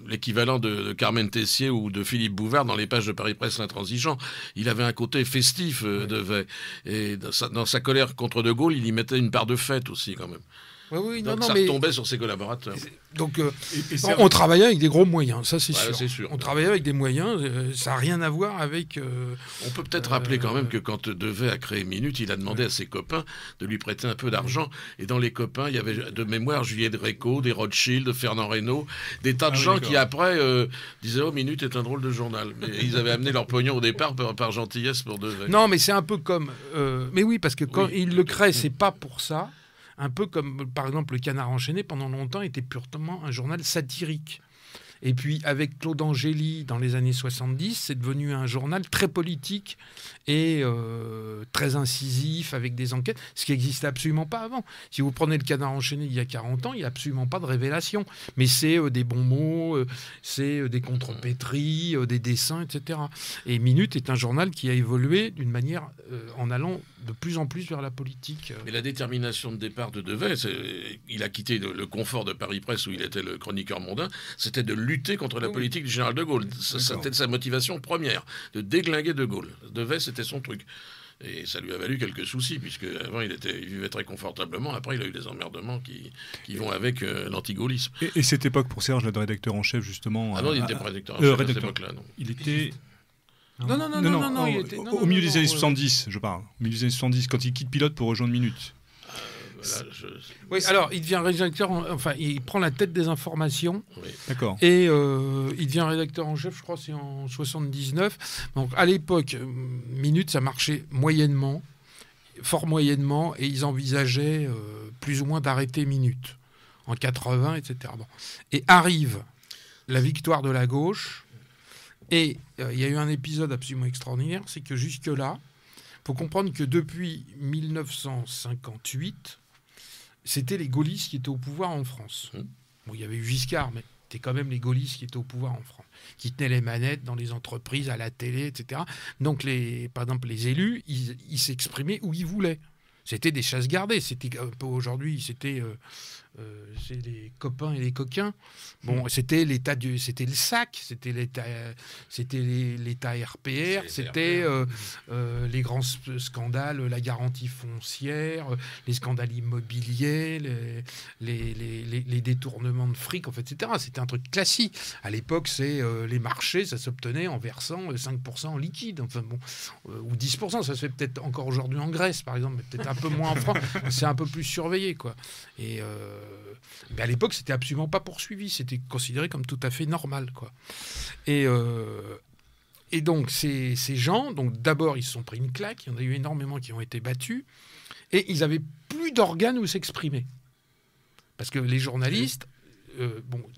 l'équivalent de Carmen Tessier ou de Philippe Bouvard dans les pages de Paris Presse l'Intransigeant. Il avait un côté festif, Devet. Et dans sa colère contre De Gaulle, il y mettait une part de fête aussi, quand même. Oui, donc ça retombait sur ses collaborateurs. Donc on travaillait avec des gros moyens, ça c'est sûr. On travaillait avec des moyens, ça n'a rien à voir avec... On peut peut-être rappeler quand même que quand Devet a créé Minute, il a demandé à ses copains de lui prêter un peu d'argent. Et dans les copains, il y avait de mémoire Juillet de Réco, des Rothschild, Fernand Reynaud, des tas de gens qui après disaient « Oh, Minute est un drôle de journal ». Mais ils avaient amené leur pognon au départ par gentillesse pour Devet. Non, mais c'est un peu comme... mais oui, parce que quand il le crée, c'est pas pour ça. Un peu comme, par exemple, le Canard enchaîné, pendant longtemps, était purement un journal satirique. Et puis, avec Claude Angéli, dans les années 70, c'est devenu un journal très politique et très incisif, avec des enquêtes, ce qui n'existait absolument pas avant. Si vous prenez le Canard enchaîné il y a 40 ans, il n'y a absolument pas de révélation. Mais c'est des bons mots, c'est des contrepétries, des dessins, etc. Et Minute est un journal qui a évolué d'une manière en allant de plus en plus vers la politique. Mais la détermination de départ de Devet, il a quitté le confort de Paris Presse où il était le chroniqueur mondain, c'était de lutter contre la politique du général de Gaulle. C'était sa motivation première, de déglinguer de Gaulle. Devet, c'était son truc. Et ça lui a valu quelques soucis, puisque avant il vivait très confortablement, après il a eu des emmerdements qui vont avec l'antigaullisme. Et cette époque pour Serge, le rédacteur en chef, justement... Ah non, il n'était pas rédacteur en chef à cette époque-là, non. Il était... Non, il était... Au milieu des années 70, je parle. Au milieu des années 70, quand il quitte Pilote pour rejoindre Minute. Oui, alors il devient rédacteur, enfin il prend la tête des informations. Oui. D'accord. Et il devient rédacteur en chef, je crois, c'est en 79. Donc à l'époque, Minute, ça marchait moyennement, fort moyennement, et ils envisageaient plus ou moins d'arrêter Minute en 80, etc. Bon. Et arrive la victoire de la gauche, et il y a eu un épisode absolument extraordinaire, c'est que jusque-là, il faut comprendre que depuis 1958, c'était les gaullistes qui étaient au pouvoir en France. Bon, il y avait eu Giscard, mais c'était quand même les gaullistes qui étaient au pouvoir en France, qui tenaient les manettes dans les entreprises, à la télé, etc. Donc, par exemple, les élus, ils s'exprimaient où ils voulaient. C'était des chasses gardées. C'était un peu aujourd'hui, c'était c'est les copains et les coquins. Bon, c'était c'était le SAC, c'était l'État RPR, c'était les grands scandales, la garantie foncière, les scandales immobiliers, les détournements de fric, en fait, etc. C'était un truc classique. À l'époque, c'est les marchés, ça s'obtenait en versant 5% en liquide, enfin bon, ou 10%. Ça se fait peut-être encore aujourd'hui en Grèce, par exemple, mais peut-être un peu moins en France. C'est un peu plus surveillé, quoi. Et mais à l'époque, c'était absolument pas poursuivi. C'était considéré comme tout à fait normal, quoi. Et donc, ces gens, donc d'abord, ils se sont pris une claque. Il y en a eu énormément qui ont été battus. Et ils n'avaient plus d'organes où s'exprimer. Parce que les journalistes,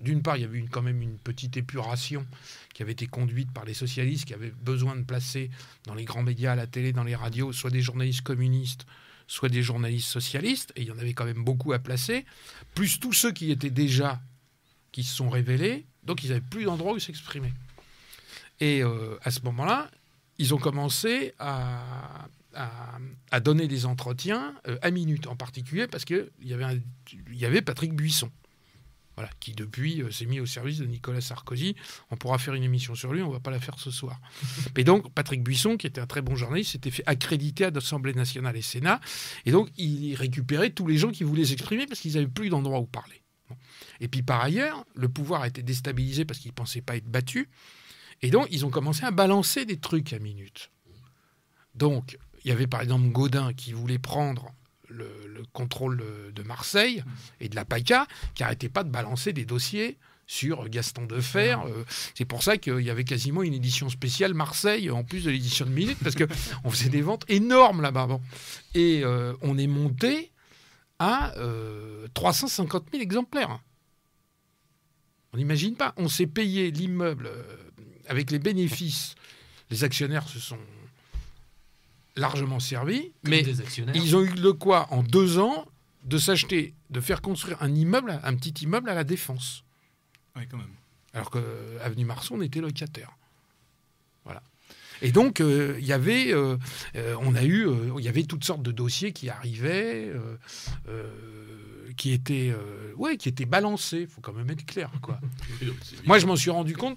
d'une part, il y avait quand même une petite épuration qui avait été conduite par les socialistes qui avaient besoin de placer dans les grands médias, à la télé, dans les radios, soit des journalistes communistes, soit des journalistes socialistes, et il y en avait quand même beaucoup à placer, plus tous ceux qui se sont révélés, donc ils n'avaient plus d'endroit où s'exprimer. Et à ce moment-là, ils ont commencé à donner des entretiens à minute, en particulier parce qu'il y avait Patrick Buisson. Voilà, qui depuis s'est mis au service de Nicolas Sarkozy. On pourra faire une émission sur lui, on ne va pas la faire ce soir. Et donc, Patrick Buisson, qui était un très bon journaliste, s'était fait accréditer à l'Assemblée nationale et Sénat. Et donc, il récupérait tous les gens qui voulaient s'exprimer parce qu'ils n'avaient plus d'endroit où parler. Bon. Et puis, par ailleurs, le pouvoir a été déstabilisé parce qu'ils ne pensaient pas être battus. Et donc, ils ont commencé à balancer des trucs à minute. Donc, il y avait par exemple Gaudin qui voulait prendre le contrôle de Marseille et de la PACA, qui n'arrêtait pas de balancer des dossiers sur Gaston Defferre. C'est pour ça qu'il y avait quasiment une édition spéciale Marseille, en plus de l'édition de Minute, parce qu'on faisait des ventes énormes là-bas. Bon. Et on est monté à 350 000 exemplaires. On n'imagine pas. On s'est payé l'immeuble avec les bénéfices. Les actionnaires se sont largement servis, mais ils ont eu de quoi, en 2 ans, de faire construire un petit immeuble à la Défense. Oui, quand même. Alors qu'Avenue Marceau, on était locataire. Voilà. Et donc, il y avait toutes sortes de dossiers qui arrivaient, qui étaient balancés. Il faut quand même être clair, quoi. Moi, je m'en suis rendu compte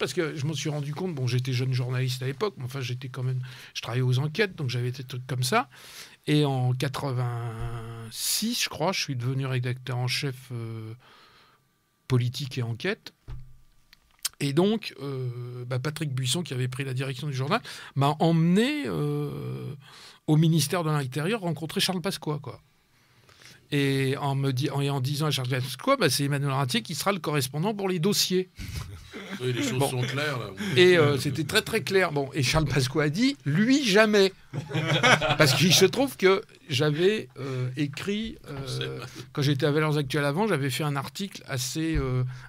bon, j'étais jeune journaliste à l'époque, mais enfin, je travaillais aux enquêtes, donc j'avais des trucs comme ça. Et en 86, je crois, je suis devenu rédacteur en chef politique et enquête. Et donc, Patrick Buisson, qui avait pris la direction du journal, m'a emmené au ministère de l'Intérieur rencontrer Charles Pasqua, quoi. Et en disant à Charles Pasqua, c'est Emmanuel Ratier qui sera le correspondant pour les dossiers. Oui, les choses sont claires. Là. Et c'était très très clair. Bon, et Charles Pasqua a dit, lui, jamais. Parce qu'il se trouve que j'avais écrit, quand j'étais à Valeurs Actuelles avant, j'avais fait un article assez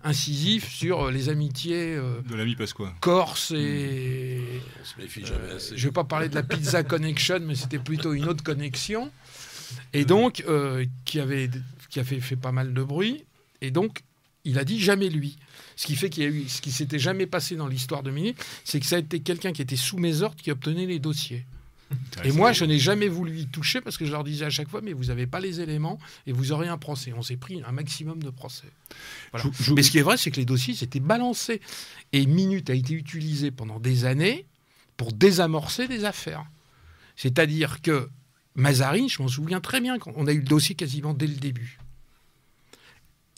incisif sur les amitiés de l'ami Pasqua. Corse et... On se méfie jamais assez. Je ne vais pas parler de la Pizza Connection, mais c'était plutôt une autre connexion. Et donc, qui a fait pas mal de bruit. Et donc, il a dit jamais lui. Ce qui fait ce qui s'était jamais passé dans l'histoire de Minute, c'est que ça a été quelqu'un qui était sous mes ordres qui obtenait les dossiers. Et moi, je n'ai jamais voulu y toucher parce que je leur disais à chaque fois, mais vous n'avez pas les éléments et vous aurez un procès. On s'est pris un maximum de procès. Voilà. Mais ce qui est vrai, c'est que les dossiers s'étaient balancés. Et Minute a été utilisé pendant des années pour désamorcer des affaires. C'est-à-dire que Mazarine, je m'en souviens très bien, on a eu le dossier quasiment dès le début.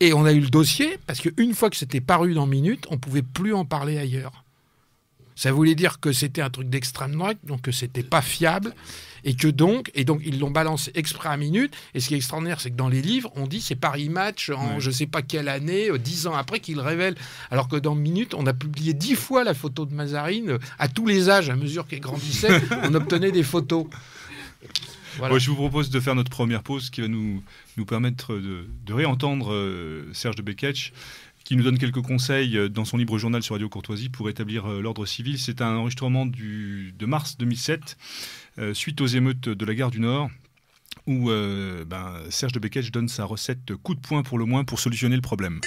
Et on a eu le dossier parce qu'une fois que c'était paru dans Minute, on ne pouvait plus en parler ailleurs. Ça voulait dire que c'était un truc d'extrême droite, donc que c'était pas fiable, et donc ils l'ont balancé exprès à Minute. Et ce qui est extraordinaire, c'est que dans les livres, on dit c'est Paris Match en je sais pas quelle année, 10 ans après qu'ils le révèlent. Alors que dans Minute, on a publié 10 fois la photo de Mazarine à tous les âges, à mesure qu'elle grandissait, on obtenait des photos. Voilà. Je vous propose de faire notre première pause qui va nous permettre de réentendre Serge de Beketch, qui nous donne quelques conseils dans son libre journal sur Radio Courtoisie pour établir l'ordre civil. C'est un enregistrement de mars 2007, suite aux émeutes de la gare du Nord, où Serge de Beketch donne sa recette coup de poing pour le moins pour solutionner le problème.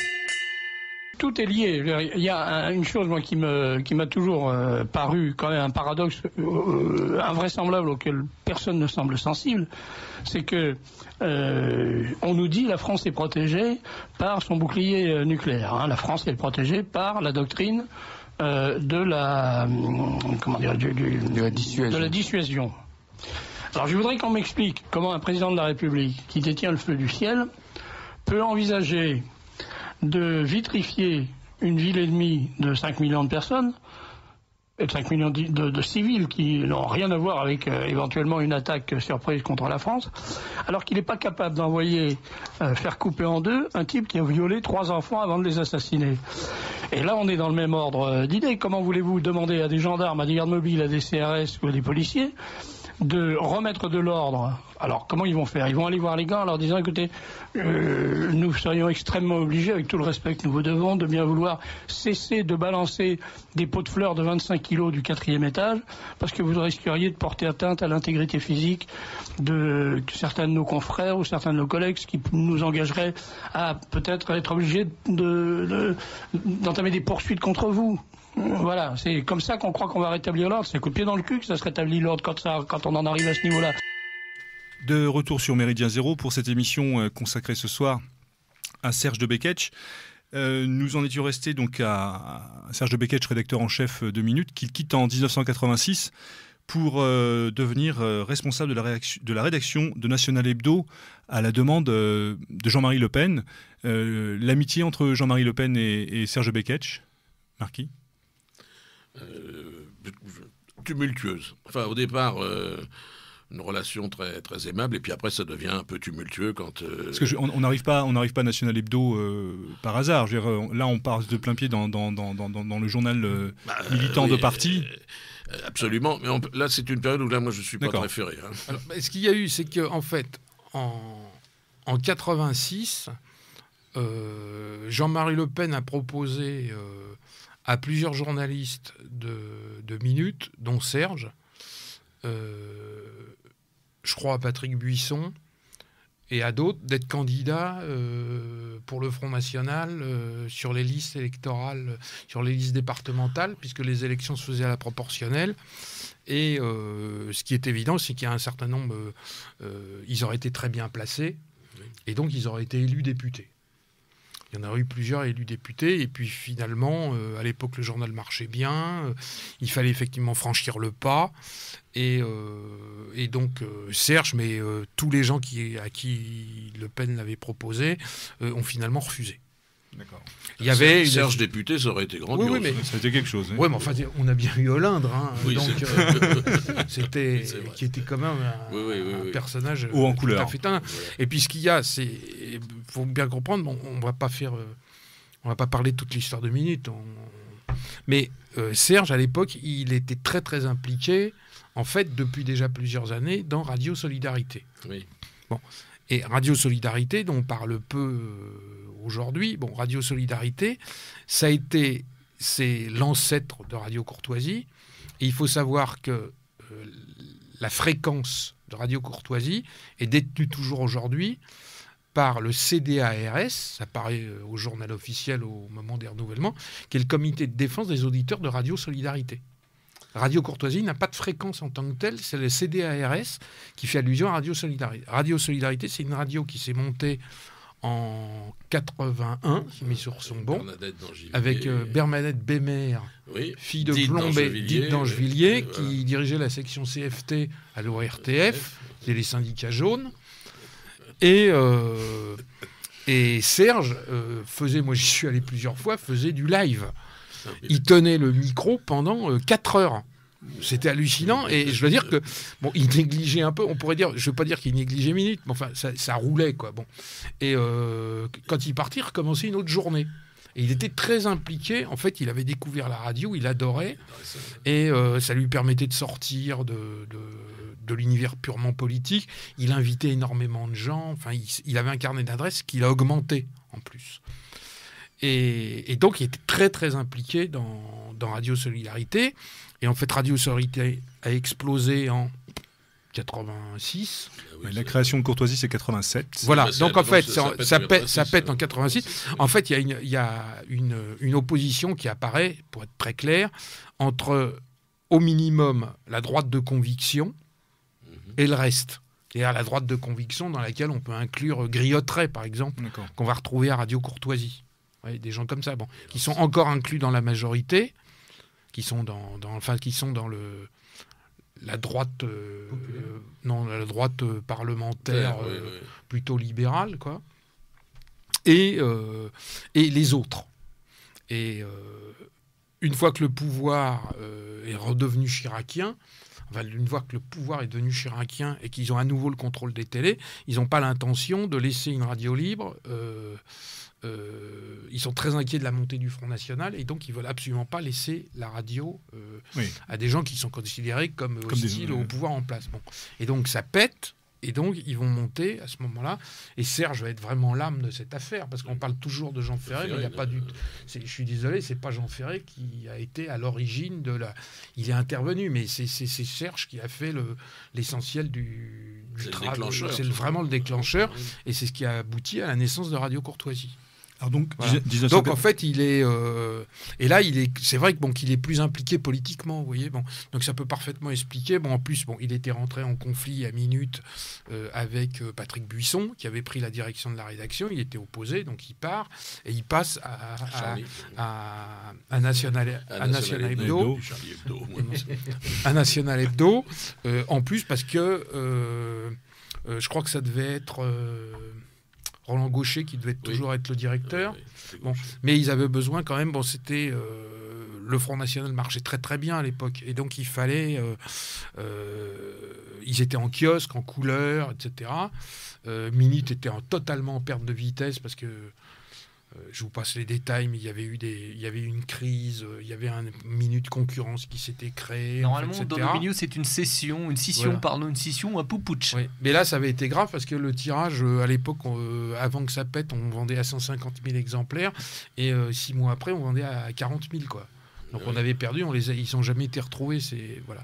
tout est lié. Il y a une chose moi, qui m'a toujours paru quand même un paradoxe invraisemblable auquel personne ne semble sensible, c'est que on nous dit la France est protégée par son bouclier nucléaire. Hein. La France est protégée par la doctrine de la dissuasion. Alors je voudrais qu'on m'explique comment un président de la République qui détient le feu du ciel peut envisager de vitrifier une ville et demie de 5 millions de personnes, et de 5 millions de civils qui n'ont rien à voir avec éventuellement une attaque surprise contre la France, alors qu'il n'est pas capable d'envoyer faire couper en deux un type qui a violé 3 enfants avant de les assassiner. Et là, on est dans le même ordre d'idée. Comment voulez-vous demander à des gendarmes, à des gardes mobiles, à des CRS ou à des policiers de remettre de l'ordre? Alors, comment ils vont faire? Ils vont aller voir les gars en leur disant, écoutez, nous serions extrêmement obligés, avec tout le respect que nous vous devons, de bien vouloir cesser de balancer des pots de fleurs de 25 kilos du 4e étage, parce que vous risqueriez de porter atteinte à l'intégrité physique de certains de nos confrères ou certains de nos collègues, ce qui nous engagerait à peut-être être obligés d'entamer des poursuites contre vous. Voilà, c'est comme ça qu'on croit qu'on va rétablir l'ordre. C'est coup de pied dans le cul que ça se rétablit l'ordre quand on en arrive à ce niveau-là. De retour sur Méridien Zéro pour cette émission consacrée ce soir à Serge de Beketch. Nous en étions restés donc à Serge de Beketch, rédacteur en chef de Minutes, qu'il quitte en 1986 pour devenir responsable de la rédaction de National Hebdo à la demande de Jean-Marie Le Pen. L'amitié entre Jean-Marie Le Pen et Serge de Beketch, Marquis? Tumultueuse. Enfin, au départ, une relation très, très aimable, et puis après, ça devient un peu tumultueux quand... Parce que on n'arrive pas à National Hebdo par hasard. Je veux dire, là, on part de plein pied dans le journal militant de parti. Absolument, mais là, c'est une période où là, moi, je ne suis pas préféré. Hein. Alors, ce qu'il y a eu, c'est qu'en fait, en 86, Jean-Marie Le Pen a proposé à plusieurs journalistes de Minutes, dont Serge, je crois à Patrick Buisson et à d'autres, d'être candidats pour le Front National sur les listes électorales, sur les listes départementales, puisque les élections se faisaient à la proportionnelle. Et ce qui est évident, c'est qu'il y a un certain nombre... ils auraient été très bien placés, et donc ils auraient été élus députés. Il y en a eu plusieurs élus députés, et puis finalement, à l'époque, le journal marchait bien, il fallait effectivement franchir le pas, et donc Serge, mais tous les gens à qui Le Pen l'avait proposé, ont finalement refusé. D'accord. Il y avait Serge député, ça aurait été grandiose. Oui, mais ça a été quelque chose. Hein. Oui, mais enfin, on a bien eu Hollande, hein, oui, donc qui était quand même un personnage haut en couleur. Tout à fait. Et puis ce qu'il y a, c'est, faut bien comprendre, on va pas parler de toute l'histoire de Minutes, mais Serge à l'époque, il était très très impliqué, en fait, depuis déjà plusieurs années, dans Radio Solidarité. Oui. Bon. Et Radio Solidarité, dont on parle peu aujourd'hui, Radio Solidarité, c'est l'ancêtre de Radio Courtoisie. Et il faut savoir que la fréquence de Radio Courtoisie est détenue toujours aujourd'hui par le CDARS, ça paraît au journal officiel au moment des renouvellements, qui est le comité de défense des auditeurs de Radio Solidarité. Radio Courtoisie n'a pas de fréquence en tant que telle, c'est le CDARS qui fait allusion à Radio Solidarité. Radio Solidarité, c'est une radio qui s'est montée en 81, qui met sur son bon, avec Bernadette Bémer, fille de plomb, dite d'Angevilliers, qui dirigeait la section CFT à l'ORTF, c'est les syndicats jaunes. Et Serge faisait, moi j'y suis allé plusieurs fois, faisait du live. Il tenait le micro pendant 4 heures. C'était hallucinant. Et je dois dire que, il négligeait un peu. On pourrait dire, je ne veux pas dire qu'il négligeait Minutes, mais enfin, ça roulait, quoi. Bon. Et quand il partit, il recommençait une autre journée. Et il était très impliqué. En fait, il avait découvert la radio, il adorait. Et ça lui permettait de sortir de l'univers purement politique. Il invitait énormément de gens. Enfin, il avait un carnet d'adresses qu'il a augmenté, en plus. Et donc, il était très, très impliqué dans Radio Solidarité. Et en fait, Radio Solidarité a explosé en 86. La création de Courtoisie, c'est 87. Voilà, Ça, donc en fait, ça pète en 86. En fait, il y a une opposition qui apparaît, pour être très clair, entre, au minimum, la droite de conviction et le reste. C'est-à-dire la droite de conviction dans laquelle on peut inclure Griotteret, par exemple, qu'on va retrouver à Radio Courtoisie. Ouais, des gens comme ça, bon, qui sont encore inclus dans la majorité, qui sont dans la droite, la droite parlementaire, plutôt libérale, quoi. Et les autres. Et une fois que le pouvoir est redevenu chiracien, une fois que le pouvoir est devenu chiracien et qu'ils ont à nouveau le contrôle des télés, ils n'ont pas l'intention de laisser une radio libre. Ils sont très inquiets de la montée du Front National et donc ils ne veulent absolument pas laisser la radio à des gens qui sont considérés comme hostiles au pouvoir en place. Bon. Et donc ça pète. Et donc, ils vont monter à ce moment-là. Et Serge va être vraiment l'âme de cette affaire, parce qu'on parle toujours de Jean Ferré, mais il n'y a pas du... Je suis désolé, c'est pas Jean Ferré qui a été à l'origine de la... Il est intervenu, mais c'est Serge qui a fait l'essentiel du travail. C'est vraiment le déclencheur. Et c'est ce qui a abouti à la naissance de Radio Courtoisie. Alors donc, voilà. Donc en fait, il est et là, c'est vrai que qu'il est plus impliqué politiquement, vous voyez. Bon, donc ça peut parfaitement expliquer. Bon, en plus, il était rentré en conflit à minute avec Patrick Buisson, qui avait pris la direction de la rédaction. Il était opposé, donc il part et il passe à National Hebdo. À National Hebdo. En plus, parce que je crois que ça devait être Roland Gaucher qui devait toujours être le directeur. Bon, mais ils avaient besoin quand même. Bon, c'était le Front National marchait très très bien à l'époque, et donc il fallait. Ils étaient en kiosque, en couleur, etc. Minute était totalement en perte de vitesse parce que. Je vous passe les détails, mais il y avait eu une crise, il y avait une minute concurrence qui s'était créée. Normalement, etc. dans le milieu, c'est une scission, ou un poupouch. Oui. Mais là, ça avait été grave parce que le tirage, à l'époque, avant que ça pète, on vendait à 150 000 exemplaires, et 6 mois après, on vendait à 40 000, quoi. Donc on avait perdu, ils n'ont jamais été retrouvés. Voilà.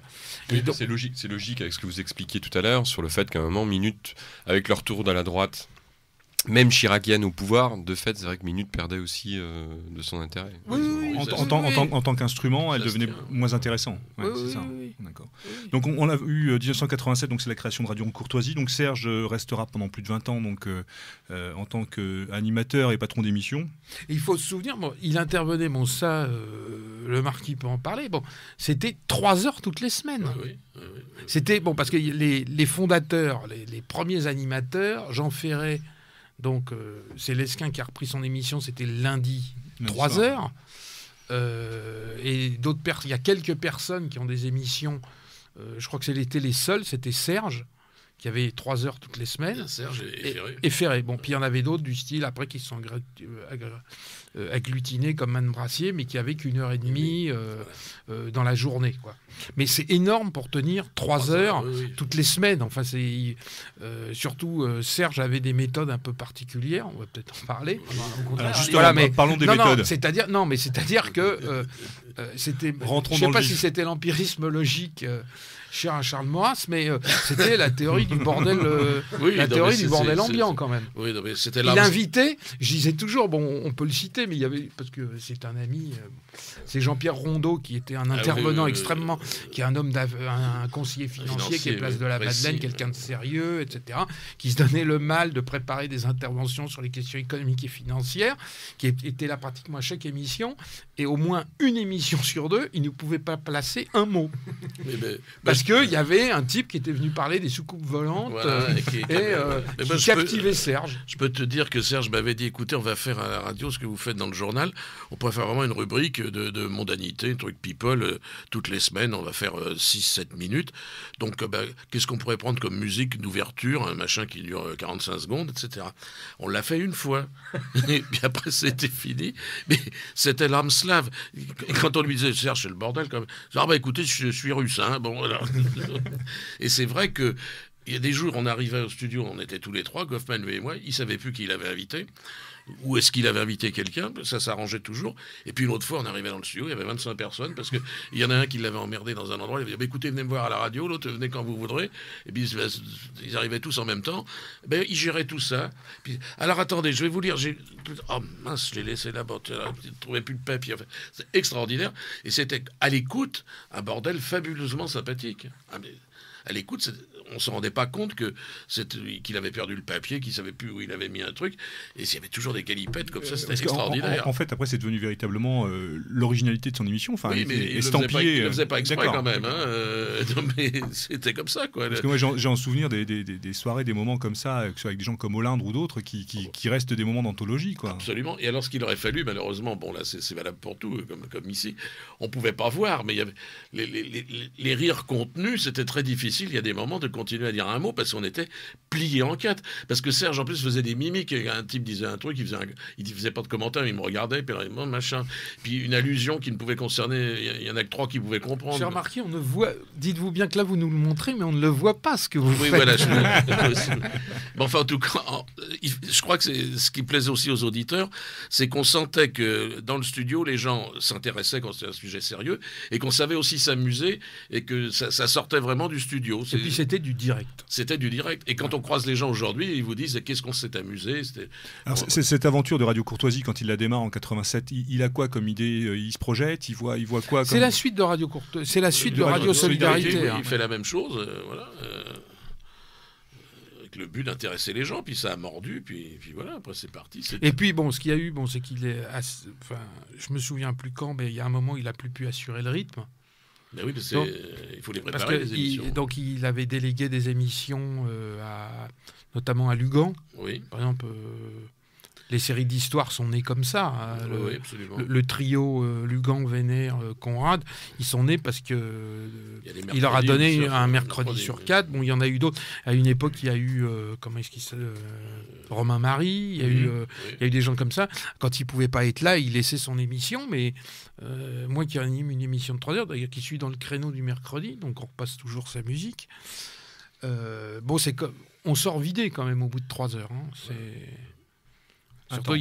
Oui, c'est logique avec ce que vous expliquiez tout à l'heure sur le fait qu'à un moment, Minute, avec leur tour de la droite, même chiracienne au pouvoir, de fait, c'est vrai que Minute perdait aussi de son intérêt. En tant qu'instrument, elle devenait moins intéressante. C'est ça. D'accord. Donc on l'a eu 1987, donc c'est la création de Radio Courtoisie. Donc Serge restera pendant plus de 20 ans donc, en tant qu'animateur et patron d'émission. Il faut se souvenir, il intervenait, le marquis peut en parler, c'était 3 heures toutes les semaines. C'était, parce que les fondateurs, les premiers animateurs, Jean Ferré, donc c'est Lesquin qui a repris son émission, c'était le lundi, 3 heures. Et d'autres il y a quelques personnes qui ont des émissions, je crois que c'était les seuls, c'était Serge, qui avait 3 heures toutes les semaines. Serge et Ferré. Bon, puis il y en avait d'autres du style, après, qui se sont agglutinés comme Anne Brassier, mais qui avaient qu'1h30 dans la journée, quoi. Mais c'est énorme pour tenir 3 heures toutes les semaines. Enfin, surtout, Serge avait des méthodes un peu particulières, on va peut-être en parler. Parlons des méthodes. C'est-à-dire que c'était... Je ne sais pas si c'était l'empirisme logique cher à Charles Maurras, mais c'était la théorie du bordel, du bordel ambiant quand même. Oui, non, mais c'était il invitait, je disais toujours, on peut le citer, mais il y avait, parce que c'est un ami, c'est Jean-Pierre Rondeau qui était un intervenant extrêmement, qui est un homme un conseiller financier qui est place de la Madeleine, quelqu'un de sérieux, etc., qui se donnait le mal de préparer des interventions sur les questions économiques et financières, qui était là pratiquement à chaque émission, et au moins une émission sur 2, il ne pouvait pas placer un mot. Parce qu'il y avait un type qui était venu parler des soucoupes volantes qui captivait Serge. Je peux te dire que Serge m'avait dit, écoutez, on va faire à la radio ce que vous faites dans le journal. On pourrait faire vraiment une rubrique de mondanité, un truc people, toutes les semaines. On va faire 6-7 minutes. Donc, qu'est-ce qu'on pourrait prendre comme musique d'ouverture, un machin qui dure 45 secondes, etc. On l'a fait une fois. Et puis après, c'était fini. Mais c'était l'âme slave. Et quand on lui disait, Serge, c'est le bordel, quand même. Écoutez, je suis russe, hein. Bon, voilà. Et c'est vrai que il y a des jours, on arrivait au studio, on était tous les trois, Goffman, lui et moi, il savait plus qui il avait invité. ou est-ce qu'il avait invité quelqu'un, ça s'arrangeait toujours. Et puis une autre fois, on arrivait dans le studio, il y avait 25 personnes, parce qu'il y en a un qui l'avait emmerdé dans un endroit, il avait dit écoutez, venez me voir à la radio, l'autre venez quand vous voudrez. Et puis ils arrivaient tous en même temps. Il gérait tout ça. Puis, alors attendez, je vais vous lire. Oh mince, je l'ai laissé là-bas, je ne trouvais plus de papier. Enfin, c'est extraordinaire. Et c'était à l'écoute un bordel fabuleusement sympathique. À l'écoute, on ne se rendait pas compte qu'il avait perdu le papier, qu'il ne savait plus où il avait mis un truc. Et s'il y avait toujours des calipettes comme ça, c'était extraordinaire. En fait, après, c'est devenu véritablement l'originalité de son émission. Enfin, oui, mais il ne le faisait pas exprès quand même. Non, mais c'était comme ça, quoi. Parce que moi, j'ai en souvenir des soirées, des moments comme ça, que ce soit avec des gens comme Hollande ou d'autres, qui restent des moments d'anthologie, quoi. Absolument. Et alors, ce qu'il aurait fallu, malheureusement, bon, là, c'est valable pour tout, comme ici, on ne pouvait pas voir, mais il y avait les rires contenus, c'était très difficile. Il y a des moments de continuer à dire un mot parce qu'on était plié en quatre. Parce que Serge, en plus, faisait des mimiques. Et un type disait un truc, il faisait pas de commentaire, il me regardait, puis il machin. Puis une allusion qui ne pouvait concerner, il y en a que 3 qui pouvaient comprendre. J'ai remarqué, on ne voit. Dites-vous bien que là, vous nous le montrez, mais on ne le voit pas ce que vous faites. Voilà. Bon, enfin, en tout cas, je crois que c'est ce qui plaisait aussi aux auditeurs, c'est qu'on sentait que dans le studio, les gens s'intéressaient quand c'était un sujet sérieux, et qu'on savait aussi s'amuser, et que ça sortait vraiment du studio. Et puis c'était du direct. C'était du direct. Et quand on croise les gens aujourd'hui, ils vous disent qu'est-ce qu'on s'est amusé. Alors, cette aventure de Radio Courtoisie, quand il la démarre en 87, il a quoi comme idée? Il se projette? Il voit quoi C'est la suite de Radio Courtoisie. C'est la suite de Radio Solidarité. Il fait la même chose. Avec le but d'intéresser les gens. Puis ça a mordu. Puis voilà, après c'est parti. Et puis bon, ce qu'il y a eu, c'est qu'il est... Enfin, je me souviens plus quand, mais il y a un moment, il a plus pu assurer le rythme. Ben oui, il faut les préparer, les émissions. Donc il avait délégué des émissions, notamment à Lugan. Oui. Par exemple, les séries d'histoire sont nées comme ça. Hein. Oui, absolument. Le trio Lugan, Vénère, Conrad, ils sont nés parce que il leur a donné un mercredi sur 4. Bon, il y en a eu d'autres. À une époque, il y a eu Romain Marie. Il y a eu des gens comme ça. Quand il pouvait pas être là, il laissait son émission. Mais moi qui anime une émission de 3 heures, d'ailleurs, qui suis dans le créneau du mercredi, donc on repasse toujours sa musique. C'est comme on sort vidé quand même au bout de 3 heures. Hein. C'est surtout,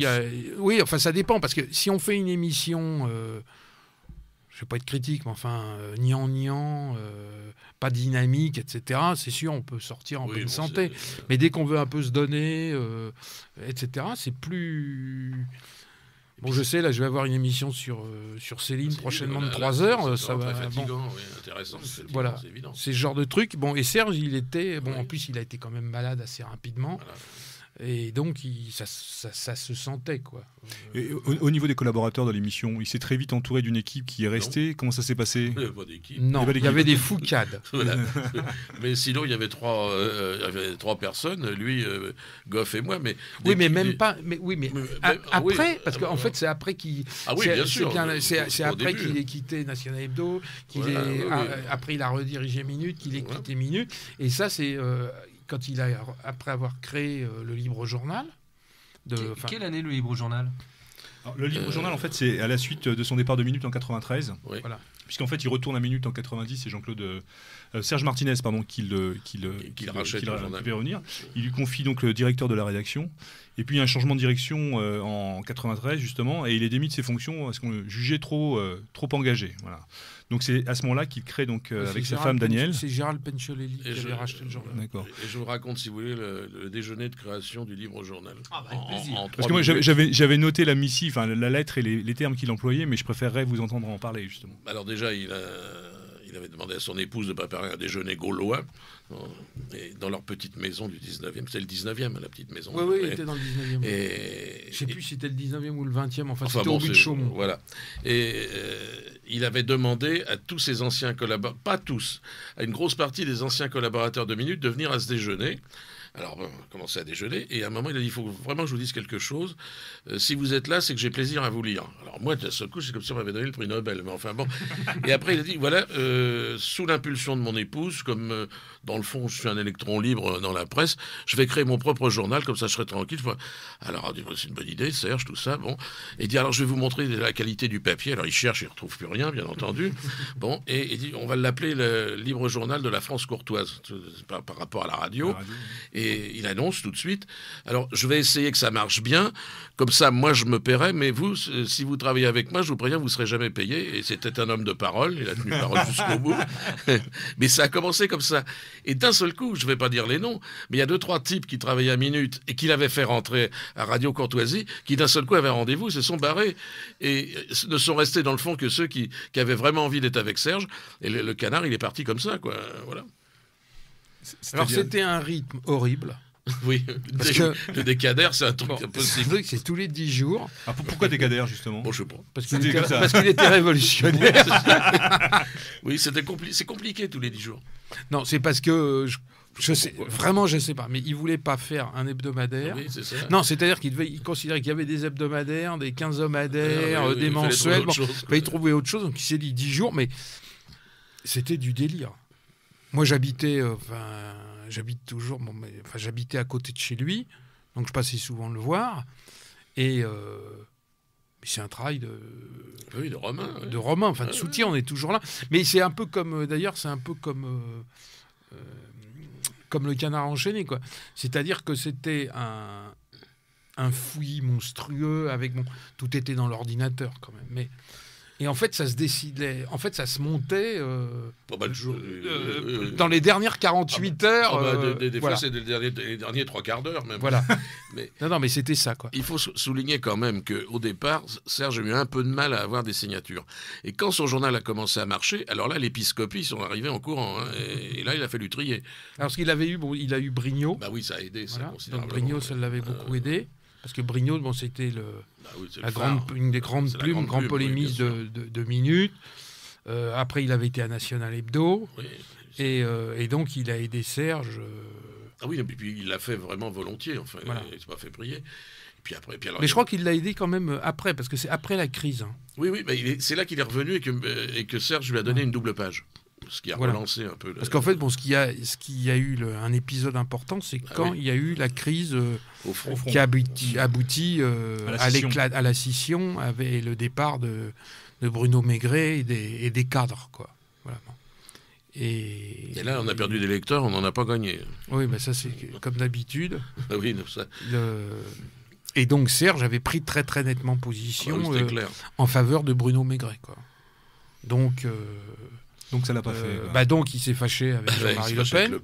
oui, enfin ça dépend, parce que si on fait une émission, je ne vais pas être critique, mais enfin, niant, pas dynamique, etc., c'est sûr, on peut sortir en bonne santé. Mais dès qu'on veut un peu se donner, etc., c'est plus... Bon, je sais, là, je vais avoir une émission sur Céline prochainement de 3 heures. Ça va être fatigant, intéressant. Voilà, c'est évident. C'est ce genre de truc. Bon, et Serge, il était... Bon, en plus, il a été quand même malade assez rapidement. Voilà. Et donc, ça se sentait, quoi. Et au niveau des collaborateurs de l'émission, il s'est très vite entouré d'une équipe qui est restée. Comment ça s'est passé? Il n'y avait pas d'équipe. Non, il y avait des foucades. Voilà. Mais sinon, il y avait trois personnes, lui, Goff et moi. Mais oui, mais même pas. Mais après, parce qu'en fait, c'est après qu'il. Ah oui, bien sûr. C'est après qu'il ait quitté National Hebdo, après il a redirigé Minute, qu'il ait quitté Minute. Et ça, c'est quand il a, après avoir créé le Libre Journal. Quelle année le Libre Journal? Le Libre Journal, en fait, c'est à la suite de son départ de Minute en 93. Oui. Voilà. Puisqu'en fait, il retourne à Minute en 90, c'est Serge Martinez, qui rachète le journal. Qui revenir. Il lui confie donc le directeur de la rédaction. Et puis, il y a un changement de direction en 93, justement, et il est démis de ses fonctions parce qu'on le jugeait trop engagé. Voilà. Donc, c'est à ce moment-là qu'il crée, donc, avec sa femme, Daniel. C'est Gérald Penciolelli qui avait racheté le journal. D'accord. Et je vous raconte, si vous voulez, le déjeuner de création du Libre Journal. Avec plaisir. Parce que moi, j'avais noté la missive, la lettre et les termes qu'il employait, mais je préférerais vous entendre en parler, justement. Alors déjà, il avait demandé à son épouse de préparer un déjeuner gaulois dans leur petite maison du 19e. C'était le 19e, la petite maison. Oui, il était dans le 19e. Je ne sais plus si c'était le 19e ou le 20e. Enfin c'était au but de Chaumont. Voilà. Et il avait demandé à tous ses anciens collaborateurs, pas tous, à une grosse partie des anciens collaborateurs de Minute de venir à ce déjeuner. Alors, on a commencé à déjeuner, et à un moment, il a dit, il faut vraiment que je vous dise quelque chose. Si vous êtes là, c'est que j'ai plaisir à vous lire. Alors, moi, d'un seul coup, c'est comme si on m'avait donné le prix Nobel. Mais enfin, bon. Et après, il a dit, voilà, sous l'impulsion de mon épouse, comme dans le fond, je suis un électron libre dans la presse, je vais créer mon propre journal, comme ça, je serai tranquille. Alors, c'est une bonne idée, Serge, tout ça, bon. Et il dit, alors, je vais vous montrer la qualité du papier. Alors, il cherche, il ne retrouve plus rien, bien entendu. Bon, et il dit, on va l'appeler le libre journal de la France courtoise, par rapport à la radio. Et il annonce tout de suite, alors je vais essayer que ça marche bien, comme ça, moi, je me paierai, mais vous, si vous travaillez avec moi, je vous préviens, vous ne serez jamais payé. Et c'était un homme de parole, il a tenu parole jusqu'au bout. Mais ça a commencé comme ça. Et d'un seul coup, je ne vais pas dire les noms, mais il y a 2-3 types qui travaillaient à Minute et qu'il avait fait rentrer à Radio Courtoisie, qui d'un seul coup avaient rendez-vous, se sont barrés et ne sont restés dans le fond que ceux qui avaient vraiment envie d'être avec Serge. Et le canard, il est parti comme ça, quoi. Voilà. Alors c'était un rythme horrible. Oui, le décadère, c'est un truc impossible. C'est tous les 10 jours. Ah, pourquoi décadère, justement? Bon, je sais pas. Parce qu'il était révolutionnaire. Oui, c'est compliqué tous les 10 jours. Non, c'est parce que... Je sais, vraiment, je sais pas. Mais il voulait pas faire un hebdomadaire. Oui, c'est ça. Non, c'est-à-dire qu'il considérait qu'il y avait des hebdomadaires, des quinzomadaires, des mensuels. Il trouvait autre chose. Donc il s'est dit 10 jours, mais c'était du délire. Moi, j'habitais à côté de chez lui, donc je passais souvent le voir. Et c'est un travail de Romain. De Romain, enfin de soutien, on est toujours là. Mais c'est un peu comme, comme le canard enchaîné, quoi. C'est-à-dire que c'était un fouillis monstrueux avec tout était dans l'ordinateur quand même. Et en fait, ça se décidait, ça se montait dans les dernières 48 heures. Des fois, c'est les derniers 3 quarts d'heure même. Voilà. Non, mais c'était ça, quoi. Il faut souligner quand même qu'au départ, Serge a eu un peu de mal à avoir des signatures. Et quand son journal a commencé à marcher, alors là, l'épiscopie sont arrivés en courant. Hein, et là, il a fallu trier. Alors, ce qu'il avait eu, il a eu Brignot. Bah oui, ça a aidé. Voilà. Donc Brignot, ça l'avait beaucoup aidé. Parce que Brignot, c'était une des grandes plumes, grand polémiste de Minute. Après, il avait été à National Hebdo. Oui, et donc, il a aidé Serge. Ah oui, et puis il l'a fait vraiment volontiers. Enfin, voilà. Il ne s'est pas fait prier. Mais je crois qu'il l'a aidé quand même après, parce que c'est après la crise. Hein. Oui, c'est là qu'il est revenu et que Serge lui a donné une double page. Ce qui a relancé un peu. Parce qu'en fait, ce qui a eu un épisode important, c'est quand il y a eu la crise au front. Qui a abouti à la scission, avec le départ de Bruno Maigret et des cadres, quoi. Voilà. Et là, on a perdu des lecteurs, on n'en a pas gagné. Oui, mais ça, c'est comme d'habitude. Oui, ça. Et donc, Serge avait pris très, très nettement position en faveur de Bruno Maigret, quoi. Donc ça l'a pas fait. Donc il s'est fâché avec Jean-Marie Le Pen.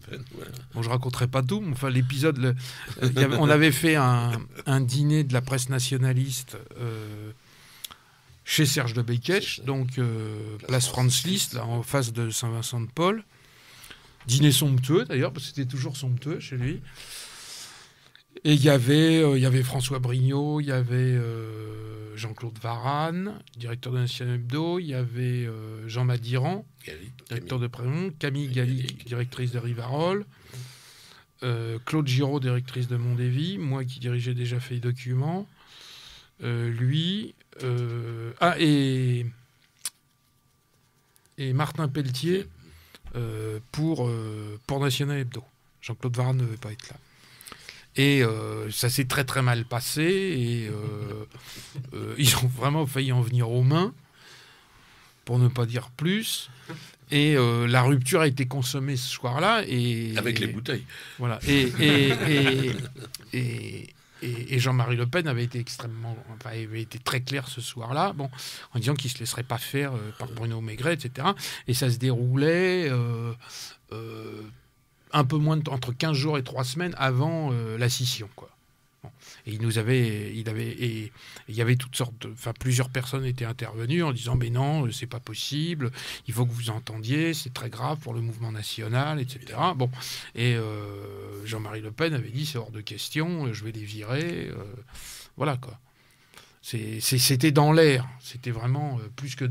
Bon, je raconterai pas tout. Mais enfin, l'épisode, on avait fait un dîner de la presse nationaliste chez Serge de Beketch, donc place Franz Liszt, là, en face de Saint-Vincent-de-Paul. Dîner somptueux d'ailleurs, parce que c'était toujours somptueux chez lui. Et il y avait François Brignot, il y avait Jean-Claude Varane, directeur de National Hebdo, il y avait Jean Madiran, directeur de Prémont, Camille Gallic, directrice de Rivarol, Claude Giraud, directrice de Mondévy, moi qui dirigeais déjà Fait Documents, lui, et Martin Pelletier pour National Hebdo. Jean-Claude Varane ne veut pas être là. Et ça s'est très très mal passé et ils ont vraiment failli en venir aux mains, pour ne pas dire plus. Et la rupture a été consommée ce soir-là. Avec les bouteilles. Voilà. Et Jean-Marie Le Pen avait été avait été très clair ce soir-là, en disant qu'il ne se laisserait pas faire par Bruno Maigret, etc. Et ça se déroulait un peu moins entre 15 jours et 3 semaines avant la scission, quoi. Et il y avait toutes sortes plusieurs personnes étaient intervenues en disant mais non, c'est pas possible, il faut que vous entendiez, c'est très grave pour le mouvement national, etc. Et Jean-Marie Le Pen avait dit c'est hors de question, je vais les virer, voilà, quoi. C'était dans l'air, c'était vraiment plus que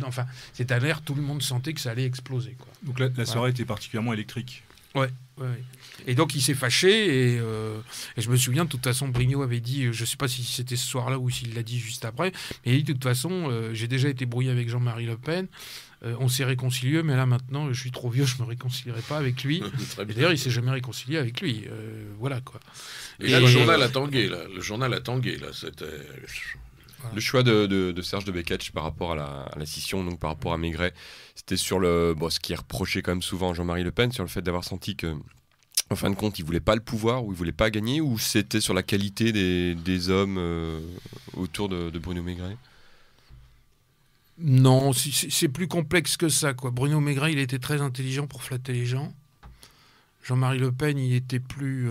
c'était à l'air, tout le monde sentait que ça allait exploser, quoi. Donc la soirée était particulièrement électrique. Ouais. Et donc il s'est fâché et je me souviens, de toute façon, Brignot avait dit, je ne sais pas si c'était ce soir-là ou s'il l'a dit juste après, mais il dit de toute façon, j'ai déjà été brouillé avec Jean-Marie Le Pen, on s'est réconcilié, mais là maintenant je suis trop vieux, je ne me réconcilierai pas avec lui. Et d'ailleurs il ne s'est jamais réconcilié avec lui. Voilà, quoi. Et là, le journal a tangué, là. C'était... Voilà. Le choix de Serge de Beketch par rapport à la scission, donc par rapport à Maigret, c'était sur ce qui est reproché quand même souvent à Jean-Marie Le Pen, sur le fait d'avoir senti que, en fin de compte, il voulait pas le pouvoir, ou il voulait pas gagner, ou c'était sur la qualité des hommes autour de Bruno Maigret? Non, c'est plus complexe que ça, quoi. Bruno Maigret, il était très intelligent pour flatter les gens. Jean-Marie Le Pen, il était plus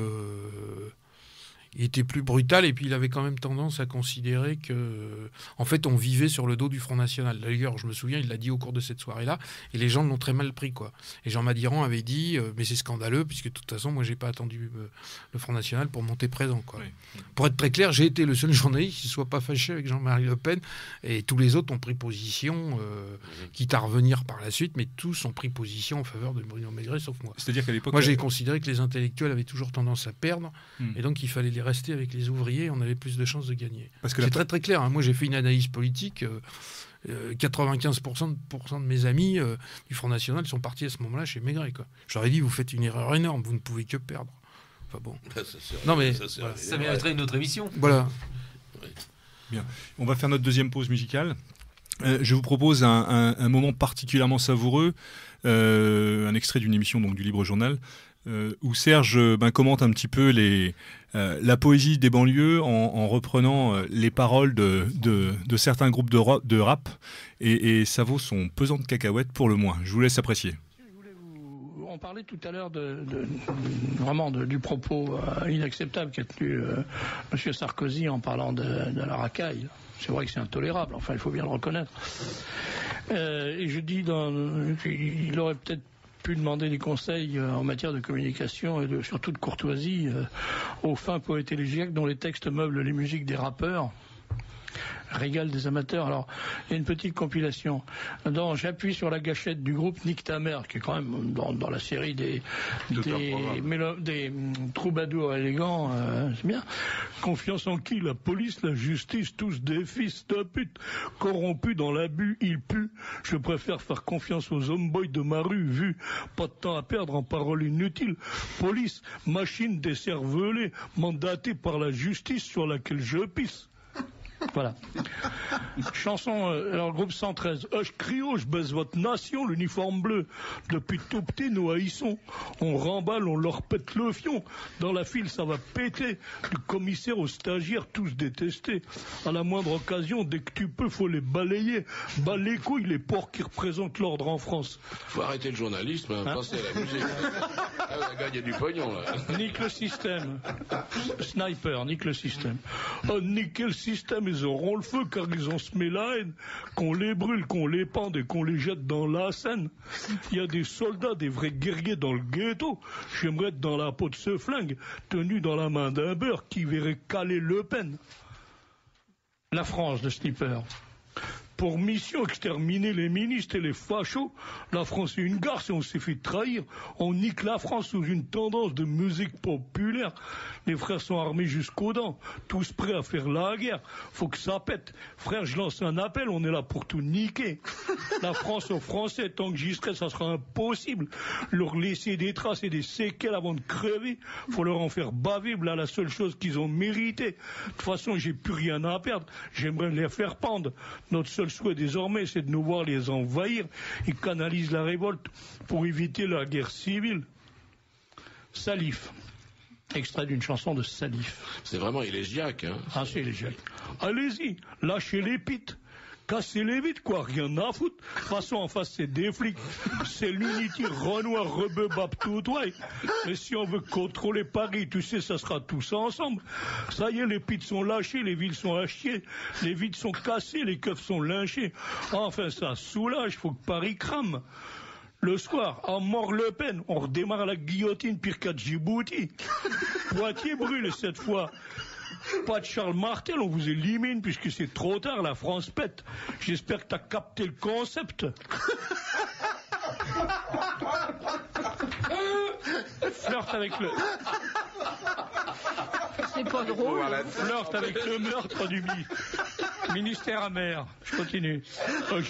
brutal, et puis il avait quand même tendance à considérer que, en fait, on vivait sur le dos du Front National. D'ailleurs, je me souviens, il l'a dit au cours de cette soirée-là, et les gens l'ont très mal pris, quoi. Et Jean Madiran avait dit, mais c'est scandaleux, puisque de toute façon, moi, j'ai pas attendu le Front National pour monter présent, quoi. Oui. Pour être très clair, j'ai été le seul journaliste qui ne soit pas fâché avec Jean-Marie Le Pen, et tous les autres ont pris position, quitte à revenir par la suite, mais tous ont pris position en faveur de Bruno Maigret, sauf moi. C'est-à-dire qu'à l'époque, moi, j'ai considéré que les intellectuels avaient toujours tendance à perdre, et donc il fallait les rester avec les ouvriers, on avait plus de chances de gagner. C'est très très clair, hein. Moi j'ai fait une analyse politique, 95% de mes amis du Front National sont partis à ce moment-là chez Maigret, quoi. J'aurais dit, vous faites une erreur énorme, vous ne pouvez que perdre. Enfin bon. Non mais ça mériterait une autre émission. Voilà. Oui. Bien. On va faire notre deuxième pause musicale. Je vous propose un moment particulièrement savoureux, un extrait d'une émission donc, du Libre Journal, où Serge commente un petit peu la poésie des banlieues en reprenant les paroles de certains groupes de rap, et ça vaut son pesant de cacahuètes pour le moins. Je vous laisse apprécier. On parlait tout à l'heure vraiment du propos inacceptable qu'a tenu M. Sarkozy en parlant de la racaille. C'est vrai que c'est intolérable, enfin il faut bien le reconnaître. Et je dis qu'il aurait peut-être pu demander des conseils en matière de communication et surtout de courtoisie aux fins poètes élégiaques dont les textes meublent les musiques des rappeurs. Régal des amateurs. Alors, il y a une petite compilation. J'appuie sur la gâchette du groupe Nique ta mère, qui est quand même dans la série des troubadours élégants. C'est bien. Confiance en qui? La police, la justice, tous des fils de pute. Corrompus dans l'abus, ils puent. Je préfère faire confiance aux homeboys de ma rue, vu. Pas de temps à perdre en paroles inutiles. Police, machine décervelée, mandatée par la justice sur laquelle je pisse. Voilà. Chanson, alors groupe 113. Je crie haut, je baisse votre nation, l'uniforme bleu. Depuis tout petit, nous haïssons. On remballe, on leur pète le fion. Dans la file, ça va péter. Du commissaire au stagiaire, tous détestés. À la moindre occasion, dès que tu peux, faut les balayer. Bas les couilles, les porcs qui représentent l'ordre en France. Faut arrêter le journalisme, passer à la musique. La gars, il y a du pognon, là. Nique le système. Sniper, nique le système. Niquer le système, ils auront le feu car ils ont semé la haine. Qu'on les brûle, qu'on les pende et qu'on les jette dans la Seine. Il y a des soldats, des vrais guerriers dans le ghetto. J'aimerais être dans la peau de ce flingue, tenu dans la main d'un beurre qui verrait caler Le Pen. La France de Sniper. Pour mission exterminer les ministres et les fachos, la France est une garce et on s'est fait trahir. On nique la France sous une tendance de musique populaire. Les frères sont armés jusqu'aux dents, tous prêts à faire la guerre. Faut que ça pète. Frère, je lance un appel, on est là pour tout niquer. La France aux Français, tant que j'y serai, ça sera impossible. Leur laisser des traces et des séquelles avant de crever. Faut leur en faire baver, là, la seule chose qu'ils ont mérité. De toute façon, j'ai plus rien à perdre. J'aimerais les faire pendre. Notre seul souhait désormais, c'est de nous voir les envahir. Ils canalisent la révolte pour éviter la guerre civile. Salif. Extrait d'une chanson de Salif. C'est vraiment élégiaque, hein. Ah, c'est élégiaque. Allez-y, lâchez les pites. Cassez-les vite, quoi, rien à foutre. De toute façon, en face, c'est des flics. C'est l'unité Renoir, Rebebab, tout, ouais. Mais si on veut contrôler Paris, tu sais, ça sera tous ensemble. Ça y est, les pites sont lâchées, les villes sont à chier, les vides sont cassées, les keufs sont lynchés. Enfin, ça soulage, faut que Paris crame. Le soir, à mort Le Pen, on redémarre la guillotine, pire qu'à Djibouti. Poitiers brûle cette fois. Pas de Charles Martel, on vous élimine puisque c'est trop tard, la France pète. J'espère que t'as capté le concept. Flirte avec le... C'est pas drôle. Flirte avec le meurtre du ministère amer. Je continue.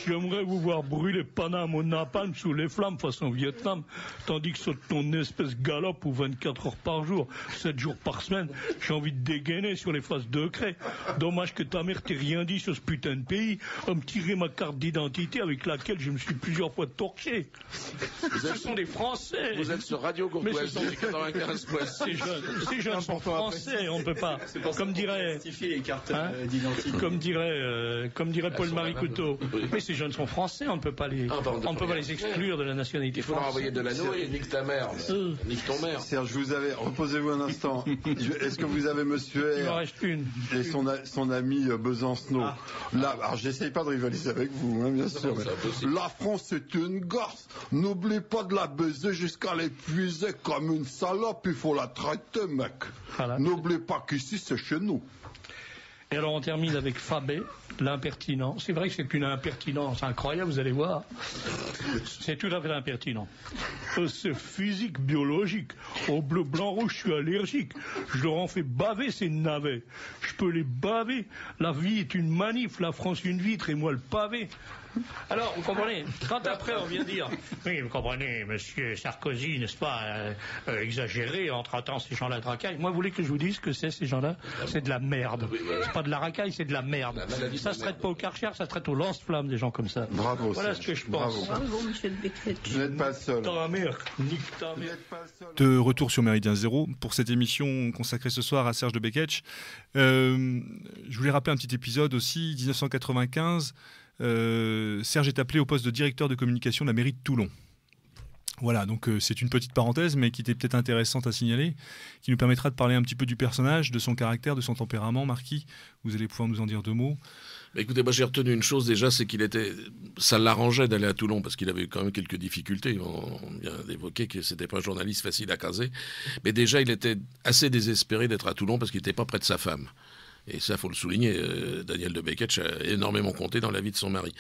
J'aimerais vous voir brûler Paname au napalm sous les flammes façon Vietnam, tandis que sur ton espèce galope ou 24 heures par jour, 7 jours par semaine, j'ai envie de dégainer sur les faces de craie. Dommage que ta mère t'ait rien dit sur ce putain de pays, à me tirer ma carte d'identité avec laquelle je me suis plusieurs fois torché. Ce sont des Français. Vous êtes sur Radio Courtoisie 95.6. Ces jeunes sont français, on ne peut pas. Comme dirait, les cartes d'identité. comme dirait Paul-Marie Couteau. Mais ces jeunes sont français, on ne peut pas les exclure de la nationalité Il faudra française. envoyer de l'anneau et nique ta mère. Nique ton mère. Serge, reposez-vous un instant. Est-ce que vous avez monsieur Il en R reste une. et son ami Besancenot là, alors j'essaye pas de rivaliser avec vous, hein, bien sûr. Mais la France c'est une garce. N'oublie pas de la baiser jusqu'à l'épuiser comme une salope. Il faut la traiter, mec. Voilà. N'oublie pas qu'ici c'est chez nous. Et alors on termine avec Fabé, l'impertinent. C'est vrai que c'est une impertinence incroyable, vous allez voir. C'est tout à fait impertinent. C'est physique, biologique. Au bleu, blanc, rouge, je suis allergique. Je leur en fais baver ces navets. Je peux les baver. La vie est une manif, la France une vitre et moi le pavé. Alors, vous comprenez, quand après on vient dire, oui, vous comprenez, monsieur Sarkozy, n'est-ce pas, exagéré en traitant ces gens-là de racaille. Moi, vous voulez que je vous dise que c'est ces gens-là? C'est de la merde. C'est pas de la racaille, c'est de la merde. Ça se traite pas au Karcher, ça se traite au lance-flamme, des gens comme ça. Bravo. Voilà Serge. ce que je pense. Bravo, monsieur de Beckett. Vous n'êtes pas seul. Ta mère, nique ta Vous mère. n'êtes pas seul. De retour sur Méridien Zéro pour cette émission consacrée ce soir à Serge de Beketch. Je voulais rappeler un petit épisode aussi, 1995. Serge est appelé au poste de directeur de communication de la mairie de Toulon. Voilà, donc c'est une petite parenthèse, mais qui était peut-être intéressante à signaler, qui nous permettra de parler un petit peu du personnage, de son caractère, de son tempérament. Marquis, vous allez pouvoir nous en dire deux mots. Écoutez, moi j'ai retenu une chose déjà, c'est ça l'arrangeait d'aller à Toulon parce qu'il avait quand même quelques difficultés. On vient d'évoquer que c'était pas un journaliste facile à caser, mais déjà il était assez désespéré d'être à Toulon parce qu'il n'était pas près de sa femme. Et ça, faut le souligner, Daniel de Beketch a énormément compté dans la vie de son mari.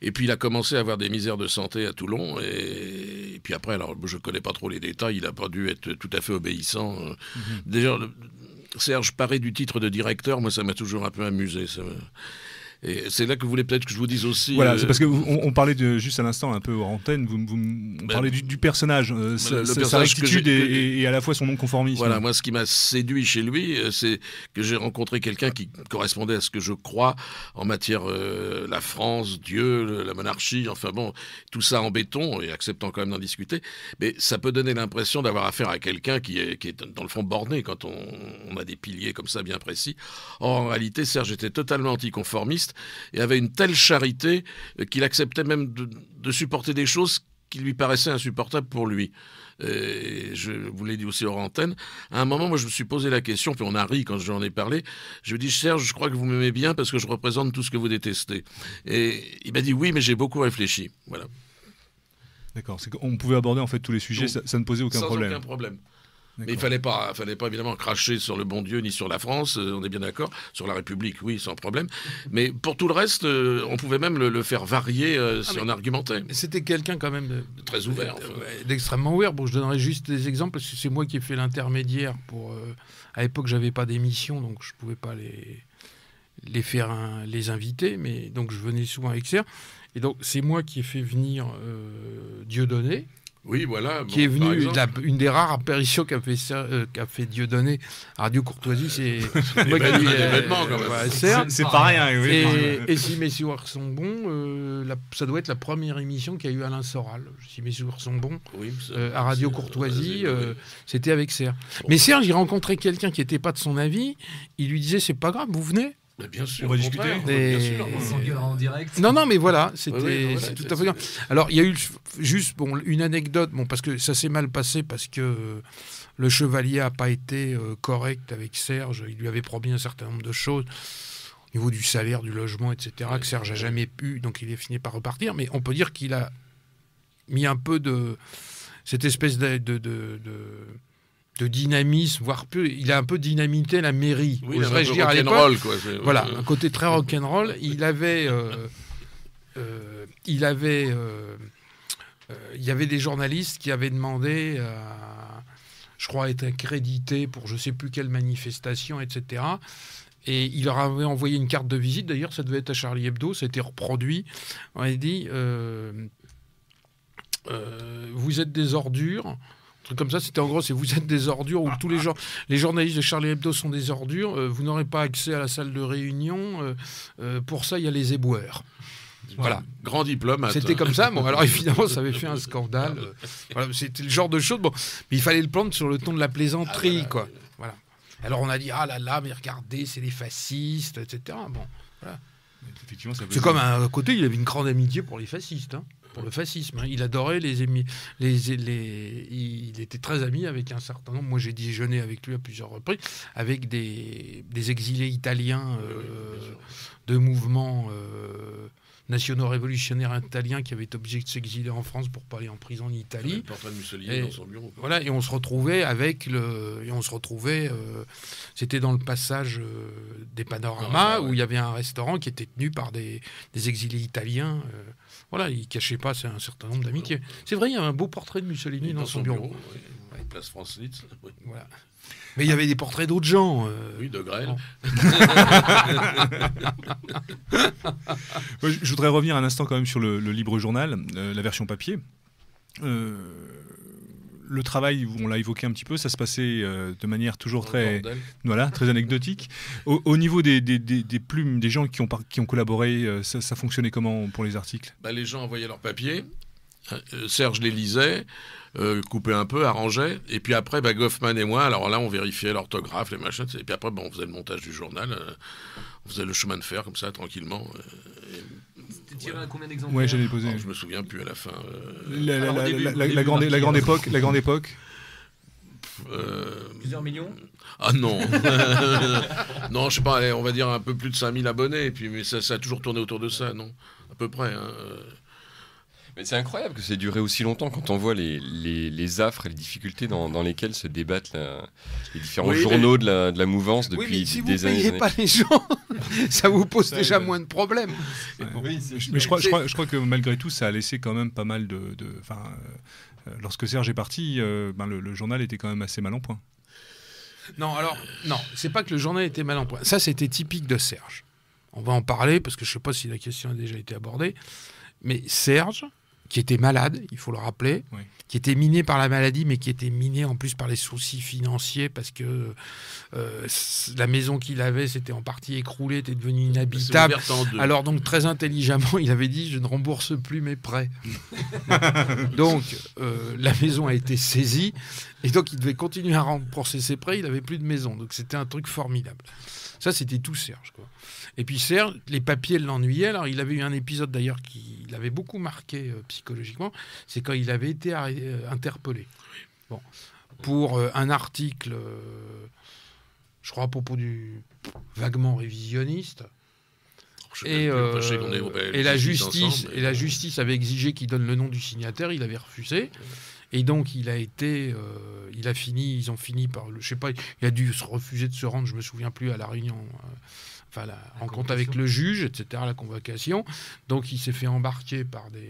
Et puis, il a commencé à avoir des misères de santé à Toulon. Et puis après, alors, je ne connais pas trop les détails, il n'a pas dû être tout à fait obéissant. Déjà, Serge paré du titre de directeur, moi, ça m'a toujours un peu amusé. Et c'est là que vous voulez peut-être que je vous dise aussi... Voilà, c'est parce qu'on parlait juste à l'instant, un peu hors antenne, on parlait du personnage, sa rectitude et à la fois son non-conformisme. Voilà, moi ce qui m'a séduit chez lui, c'est que j'ai rencontré quelqu'un qui correspondait à ce que je crois en matière la France, Dieu, la monarchie, enfin bon, tout ça en béton, et acceptant quand même d'en discuter, mais ça peut donner l'impression d'avoir affaire à quelqu'un qui est dans le fond borné quand on a des piliers comme ça bien précis. Or, en réalité, Serge était totalement anticonformiste et avait une telle charité qu'il acceptait même de supporter des choses qui lui paraissaient insupportables pour lui. Et je vous l'ai dit aussi hors antenne. À un moment, moi, je me suis posé la question, puis on a ri quand j'en ai parlé. Je lui ai dit, Serge, je crois que vous m'aimez bien parce que je représente tout ce que vous détestez. Et il m'a dit, oui, mais j'ai beaucoup réfléchi. Voilà. D'accord, c'est qu'on pouvait aborder en fait tous les sujets, ça ne posait aucun problème. Sans aucun problème. Mais il fallait pas évidemment cracher sur le bon Dieu ni sur la France, on est bien d'accord. Sur la République, oui, sans problème. Mais pour tout le reste, on pouvait même le faire varier si on argumentait. C'était quelqu'un quand même très ouvert. D'extrêmement ouvert. Bon, je donnerai juste des exemples parce que c'est moi qui ai fait l'intermédiaire pour. À l'époque, j'avais pas d'émission, donc je pouvais pas les inviter, mais donc je venais souvent avec Serge. Et donc c'est moi qui ai fait venir Dieudonné. Oui, voilà. Qui est venu, une des rares apparitions qu'a fait Dieudonné à Radio Courtoisie, c'est moi qui événement quand même. C'est pas rien. Oui. Et si mes souvenirs sont bons, ça doit être la première émission qu'il y a eu Alain Soral. Si mes souvenirs sont bons, oui, à Radio Courtoisie, c'était avec Serge. Bon. Mais Serge, il rencontrait quelqu'un qui n'était pas de son avis. Il lui disait, c'est pas grave, vous venez. Mais bien sûr, on va discuter. On s'engueule en direct. Non, mais voilà, c'est tout à fait bien. Alors, il y a eu juste une anecdote, parce que ça s'est mal passé, parce que le chevalier n'a pas été correct avec Serge. Il lui avait promis un certain nombre de choses au niveau du salaire, du logement, etc., que Serge n'a jamais pu, donc il est fini par repartir. Mais on peut dire qu'il a mis un peu de cette espèce de dynamisme, voire plus. Il a un peu dynamité la mairie. Oui, oserais-je dire à l'époque. Voilà, un côté très rock'n'roll. Il y avait des journalistes qui avaient demandé, je crois, être accrédités pour je ne sais plus quelle manifestation, etc. Et il leur avait envoyé une carte de visite. D'ailleurs, ça devait être à Charlie Hebdo. Ça a été reproduit. On a dit vous êtes des ordures. Un truc comme ça. C'était en gros, c'est vous êtes des ordures. Ou tous les journalistes de Charlie Hebdo sont des ordures. Vous n'aurez pas accès à la salle de réunion. Pour ça, il y a les éboueurs. Voilà. Grand diplomate. C'était comme ça. Bon, alors évidemment, ça avait fait un scandale. Voilà, c'était le genre de choses. Bon, mais il fallait le prendre sur le ton de la plaisanterie, quoi. Voilà. Alors on a dit ah là là, mais regardez, c'est les fascistes, etc. Bon, voilà. Effectivement, ça peut C'est comme à côté, il avait une grande amitié pour les fascistes, pour le fascisme. Il adorait il était très ami avec un certain nombre. Moi, j'ai déjeuné avec lui à plusieurs reprises, avec des exilés italiens de mouvements nationaux révolutionnaires italiens qui avaient été obligés de s'exiler en France pour pas aller en prison en Italie. Le portrait de Mussolini dans son bureau. Voilà, et on se retrouvait c'était dans le passage des Panoramas où il y avait un restaurant qui était tenu par des exilés italiens. Voilà, il cachait pas un certain nombre d'amitiés. C'est vrai, il y a un beau portrait de Mussolini dans son bureau. Oui. Place France-Litz. Oui. Voilà. Mais il y avait des portraits d'autres gens. Oui, de Grelle. Je voudrais revenir un instant quand même sur le Libre Journal, la version papier. Le travail, on l'a évoqué un petit peu, ça se passait de manière toujours très anecdotique. Au niveau des plumes, des gens qui ont collaboré, ça fonctionnait comment pour les articles ? Les gens envoyaient leur papier, Serge les lisait, coupait un peu, arrangeait, et puis après, Goffman et moi, alors là, on vérifiait l'orthographe, les machins, et puis après, on faisait le montage du journal, on faisait le chemin de fer, comme ça, tranquillement. C'était tiré à combien d'exemplaires ? Ouais, j'allais poser. Je me souviens plus à la fin. La grande époque. Plusieurs millions ? Ah non. Non, je sais pas, on va dire un peu plus de 5000 abonnés, et puis, mais ça a toujours tourné autour de ça, non ? À peu près, Mais c'est incroyable que ça ait duré aussi longtemps quand on voit les affres et les difficultés dans lesquelles se débattent les différents journaux de la mouvance depuis si des années. Si vous ne payez pas les gens, ça vous pose déjà moins de problèmes. Ouais. Mais je crois que malgré tout, ça a laissé quand même pas mal lorsque Serge est parti, le journal était quand même assez mal en point. Non, c'est pas que le journal était mal en point. Ça, c'était typique de Serge. On va en parler parce que je ne sais pas si la question a déjà été abordée. Mais Serge, qui était malade, il faut le rappeler, qui était miné par la maladie, mais qui était miné en plus par les soucis financiers, parce que la maison qu'il avait s'était en partie écroulée, était devenue inhabitable. Alors donc très intelligemment, il avait dit « je ne rembourse plus mes prêts ». Donc la maison a été saisie, et donc il devait continuer à rembourser ses prêts, il n'avait plus de maison. Donc c'était un truc formidable. Ça, c'était tout Serge, quoi. Et puis Serge, les papiers l'ennuyaient. Alors il avait eu un épisode d'ailleurs qui l'avait beaucoup marqué psychologiquement, c'est quand il avait été interpellé. Bon, pour un article, je crois à propos du vaguement révisionniste. Et la justice avait exigé qu'il donne le nom du signataire, il avait refusé. Et donc ils ont fini par, je sais pas, il a dû se refuser de se rendre, je me souviens plus, à la réunion, la rencontre avec le juge, etc., la convocation. Donc il s'est fait embarquer par des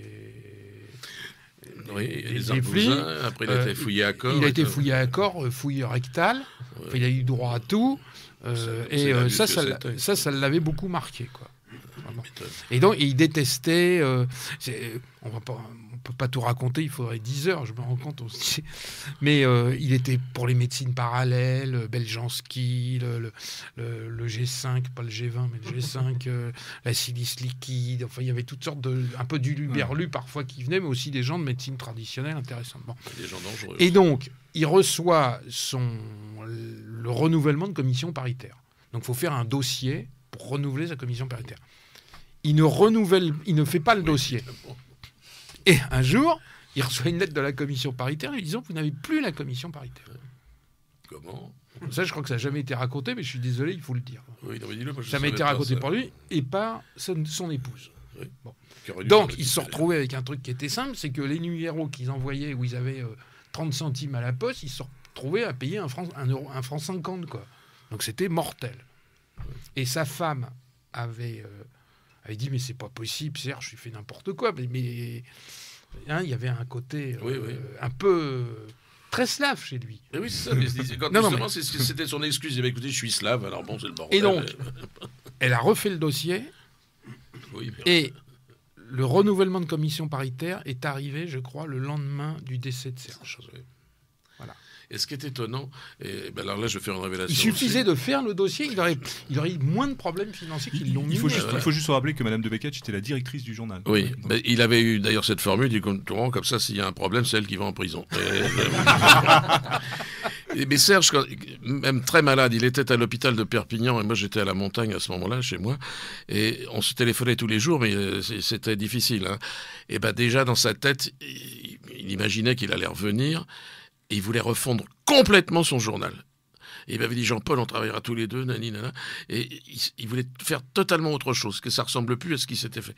flics. Après il a été fouillé à corps. Il a été fouillé à corps, fouille rectale. Ouais. Enfin, il a eu droit à tout. Ça l'avait beaucoup marqué, quoi. Et donc il détestait. On peut pas tout raconter, il faudrait 10 heures, je me rends compte aussi. Mais il était pour les médecines parallèles, Beljanski, le G5, pas le G20, mais le G5, la silice liquide. Enfin, il y avait toutes sortes un peu du luberlu parfois qui venaient, mais aussi des gens de médecine traditionnelle intéressants. Bon. Des gens dangereux. Et donc, il reçoit le renouvellement de commission paritaire. Donc, il faut faire un dossier pour renouveler sa commission paritaire. Il ne fait pas le dossier. Et un jour, il reçoit une lettre de la commission paritaire lui disant « Vous n'avez plus la commission paritaire. » Comment ? Ça, je crois que ça n'a jamais été raconté, mais je suis désolé, il faut le dire. Oui, non, mais dis-le, moi, ça m'a été raconté par lui et par son épouse. Oui. Bon. Donc, ils se sont retrouvés avec un truc qui était simple, c'est que les numéros qu'ils envoyaient, où ils avaient 30 centimes à la poste, ils se sont retrouvés à payer 1 franc 50, quoi. Donc, c'était mortel. Et sa femme avait dit mais c'est pas possible, Serge, tu fais n'importe quoi. Mais il y avait un côté un peu très slave chez lui. Et oui, c'est ça. Mais justement, c'était son excuse. Il avait écouté, je suis slave, alors bon, c'est le bordel. Et donc, elle a refait le dossier. Oui, et le renouvellement de commission paritaire est arrivé, je crois, le lendemain du décès de Serge. Voilà. Et ce qui est étonnant, alors là je vais faire une révélation. Il suffisait de faire le dossier, il aurait eu moins de problèmes financiers qu'ils l'ont mis. Il faut juste se rappeler que Madame de Becquet était la directrice du journal. Oui, il avait eu d'ailleurs cette formule, il dit comme ça, s'il y a un problème, c'est elle qui va en prison. Mais Serge, même très malade, il était à l'hôpital de Perpignan et moi j'étais à la montagne à ce moment-là, chez moi, et on se téléphonait tous les jours, mais c'était difficile. Hein. Et déjà dans sa tête, il imaginait qu'il allait revenir. Et il voulait refondre complètement son journal. Et il m'avait dit, Jean-Paul, on travaillera tous les deux, nana. Et il voulait faire totalement autre chose, que ça ressemble plus à ce qui s'était fait.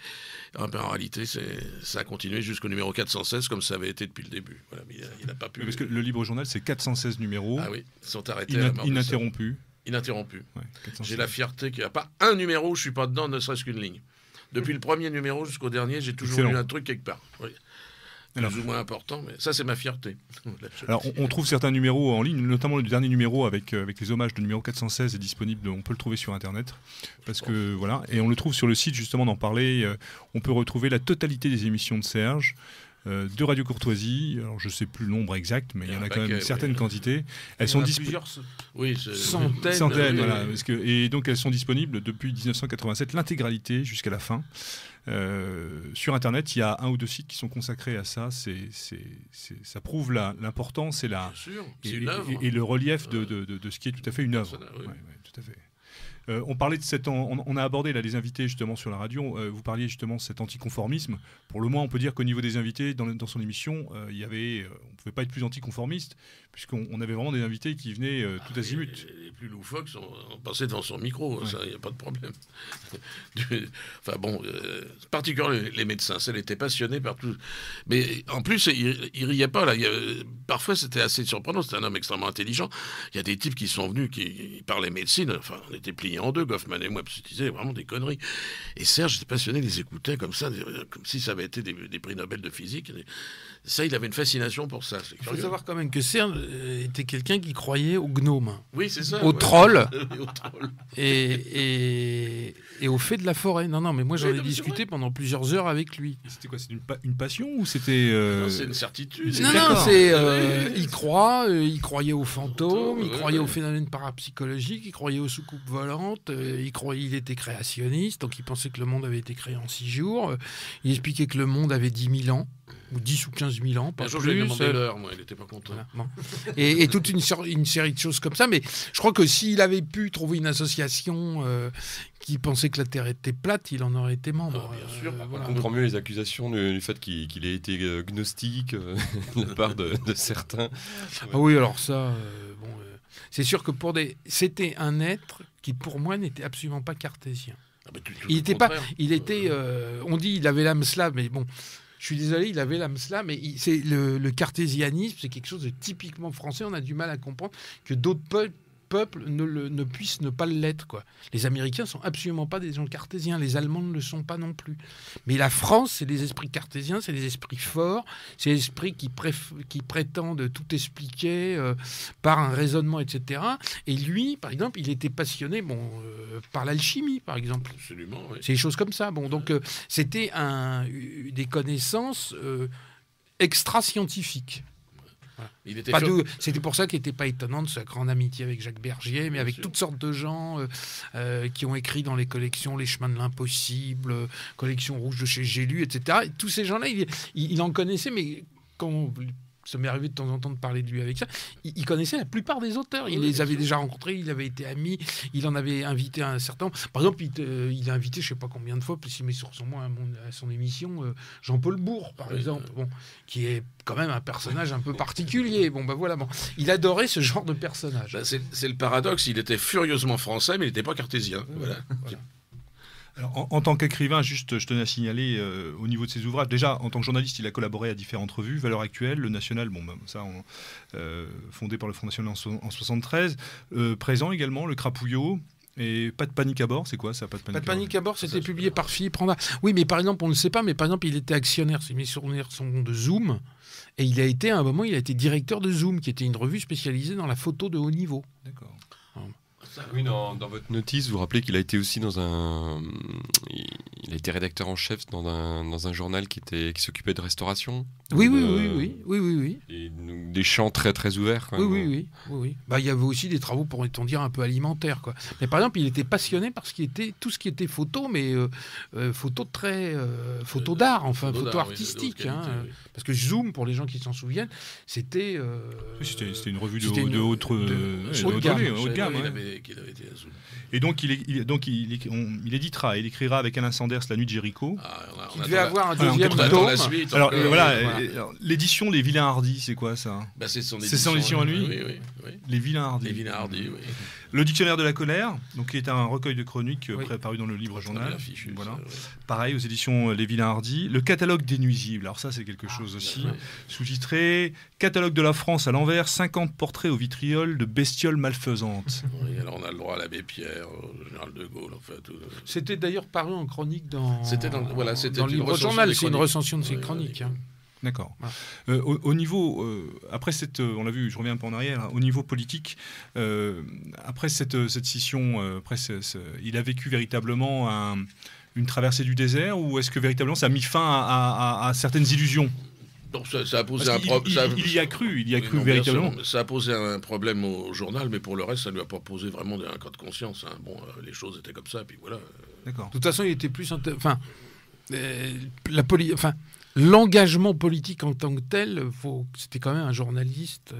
En réalité, ça a continué jusqu'au numéro 416, comme ça avait été depuis le début. Voilà, mais il n'a pas pu... Parce que le Libre Journal, c'est 416 numéros. Ah oui, ils sont arrêtés ininterrompus. Ininterrompus. Ouais, j'ai la fierté qu'il n'y a pas un numéro où je ne suis pas dedans, ne serait-ce qu'une ligne. Depuis le premier numéro jusqu'au dernier, j'ai toujours lu un truc quelque part. Oui. Plus ou moins important, mais ça, c'est ma fierté. Alors, on trouve certains numéros en ligne, notamment le dernier numéro avec les hommages de numéro 416 est disponible, on peut le trouver sur Internet. Parce que, voilà, et on le trouve sur le site, justement, d'en parler. On peut retrouver la totalité des émissions de Serge, de Radio Courtoisie. Alors, je ne sais plus le nombre exact, mais il y en a quand même une certaine quantité. Elles sont disponibles. Oui, centaines, voilà. Et donc, elles sont disponibles depuis 1987, l'intégralité jusqu'à la fin. Sur Internet, il y a 1 ou 2 sites qui sont consacrés à ça. Ça prouve l'importance et le relief de ce qui est tout à fait une œuvre. Oui. Ouais, tout à fait. On parlait de on a abordé là les invités justement sur la radio. Vous parliez justement de cet anticonformisme. Pour le moins, on peut dire qu'au niveau des invités dans son émission, on ne pouvait pas être plus anticonformiste puisqu'on avait vraiment des invités qui venaient tout azimut. Les plus loufoques on passait devant son micro, ça, il n'y a pas de problème. Enfin bon, particulièrement les médecins, ça, elle était passionnée par tout. Mais en plus, il riait pas là. Parfois, c'était assez surprenant. C'était un homme extrêmement intelligent. Il y a des types qui sont venus qui parlaient médecine. Enfin, on était pliés en deux, Goffman et moi, parce qu'ils disaient vraiment des conneries. Et Serge était passionné, les écoutait comme ça, comme si ça avait été des prix Nobel de physique. Ça, il avait une fascination pour ça. Il faut savoir quand même que Serge était quelqu'un qui croyait aux gnomes. Oui, c'est ça. Aux trolls. Et au fait de la forêt. Non, mais moi, j'en ai discuté pendant plusieurs heures avec lui. C'était quoi? C'était une passion ou c'était... Non, c'est une certitude. Non, il croyait aux fantômes, il croyait aux phénomènes parapsychologiques, il croyait aux soucoupes volantes, il était créationniste, donc il pensait que le monde avait été créé en 6 jours. Il expliquait que le monde avait 10 000 ans. Ou 10 ou 15 000 ans, pas plus. J'ai demandé l'heure, moi, il n'était pas content. Voilà, bon. et toute une série de choses comme ça. Mais je crois que s'il avait pu trouver une association qui pensait que la Terre était plate, il en aurait été membre. Bien sûr. On comprend mieux les accusations du fait qu'il ait été gnostique de la part de certains. Ah oui, alors ça, c'est sûr que c'était un être qui, pour moi, n'était absolument pas cartésien. Il était pas. On dit il avait l'âme slave, mais bon. Je suis désolé, il avait l'âme slave, mais c'est le cartésianisme, c'est quelque chose de typiquement français. On a du mal à comprendre que d'autres peuples ne puissent ne pas l'être, quoi. Les Américains sont absolument pas des gens cartésiens, les Allemands ne le sont pas non plus. Mais la France, c'est des esprits cartésiens, c'est des esprits forts, c'est des esprits qui prétendent tout expliquer par un raisonnement, etc. Et lui, par exemple, il était passionné par l'alchimie, par exemple. Absolument, oui. C'est des choses comme ça. Donc, c'était des connaissances extra-scientifiques. Voilà. C'était pour ça qu'il n'était pas étonnant de sa grande amitié avec Jacques Bergier, mais avec toutes sortes de gens qui ont écrit dans les collections Les Chemins de l'Impossible, Collection Rouge de chez Gélu, etc. Et tous ces gens-là, il en connaissait, mais quand ça m'est arrivé de temps en temps de parler de lui avec ça, il connaissait la plupart des auteurs. Il les avait déjà rencontrés, il avait été ami, il en avait invité un certain nombre. Par exemple, il a invité, je ne sais pas combien de fois, puis il met sur à son émission Jean-Paul Bourg, par exemple, qui est quand même un personnage un peu particulier. Il adorait ce genre de personnage. C'est le paradoxe, il était furieusement français, mais il n'était pas cartésien. Voilà. Alors, en tant qu'écrivain, juste, je tenais à signaler au niveau de ses ouvrages. Déjà, en tant que journaliste, il a collaboré à différentes revues, Valeurs Actuelles, Le National, fondé par le Front National en 73. Présent également, Le Crapouillot. Et Pas de panique à bord, c'est quoi ça, Pas de Pas panique de panique à bord, c'était publié par Philippe Randa. Oui, mais par exemple, on ne le sait pas, mais par exemple, il était actionnaire, c'est mis sur son nom de Zoom, et il a été, à un moment, il a été directeur de Zoom, qui était une revue spécialisée dans la photo de haut niveau. D'accord. Oui, dans votre notice, vous rappelez qu'il a été aussi il a été rédacteur en chef dans un journal qui s'occupait de restauration. Oui. Et donc, des champs très très ouverts. Quand même. Oui. Bah, il y avait aussi des travaux, pourrait-on dire, un peu alimentaires, quoi. Mais par exemple, il était passionné par tout ce qui était photo, mais photo d'art, enfin, photo artistique. Parce que Zoom, pour les gens qui s'en souviennent, c'était... C'était une revue de haute gamme. Qu'il avait été à Zoom. Et donc, il éditera, il écrira avec Alain Sanders La Nuit de Jéricho. Il devait avoir un deuxième tome. tome. Alors, l'édition Les Vilains Hardis, c'est quoi ça? C'est son édition à lui. Oui. Les Vilains Hardis. Oui. Le Dictionnaire de la colère, donc qui est un recueil de chroniques préparu dans le Livre Journal. Voilà. Pareil aux éditions Les Vilains Hardis. Le Catalogue des nuisibles. Alors ça, c'est quelque chose aussi. Sous-titré Catalogue de la France à l'envers, 50 portraits au vitriol de bestioles malfaisantes. Oui, alors on a le droit à l'abbé Pierre, au général de Gaulle, en fait. C'était d'ailleurs paru en chronique dans le Livre Journal. C'est une recension de ces chroniques. D'accord. Voilà. Au niveau, après on l'a vu, je reviens un peu en arrière, au niveau politique, après cette scission, il a vécu véritablement une traversée du désert, ou est-ce que véritablement ça a mis fin à certaines illusions? Donc ça a posé un problème. Il y a cru véritablement. Ça a posé un problème au journal, mais pour le reste, ça ne lui a pas posé vraiment un cas de conscience. Bon, les choses étaient comme ça, et puis voilà. D'accord. De toute façon, il était plus... l'engagement politique en tant que tel, c'était quand même un journaliste.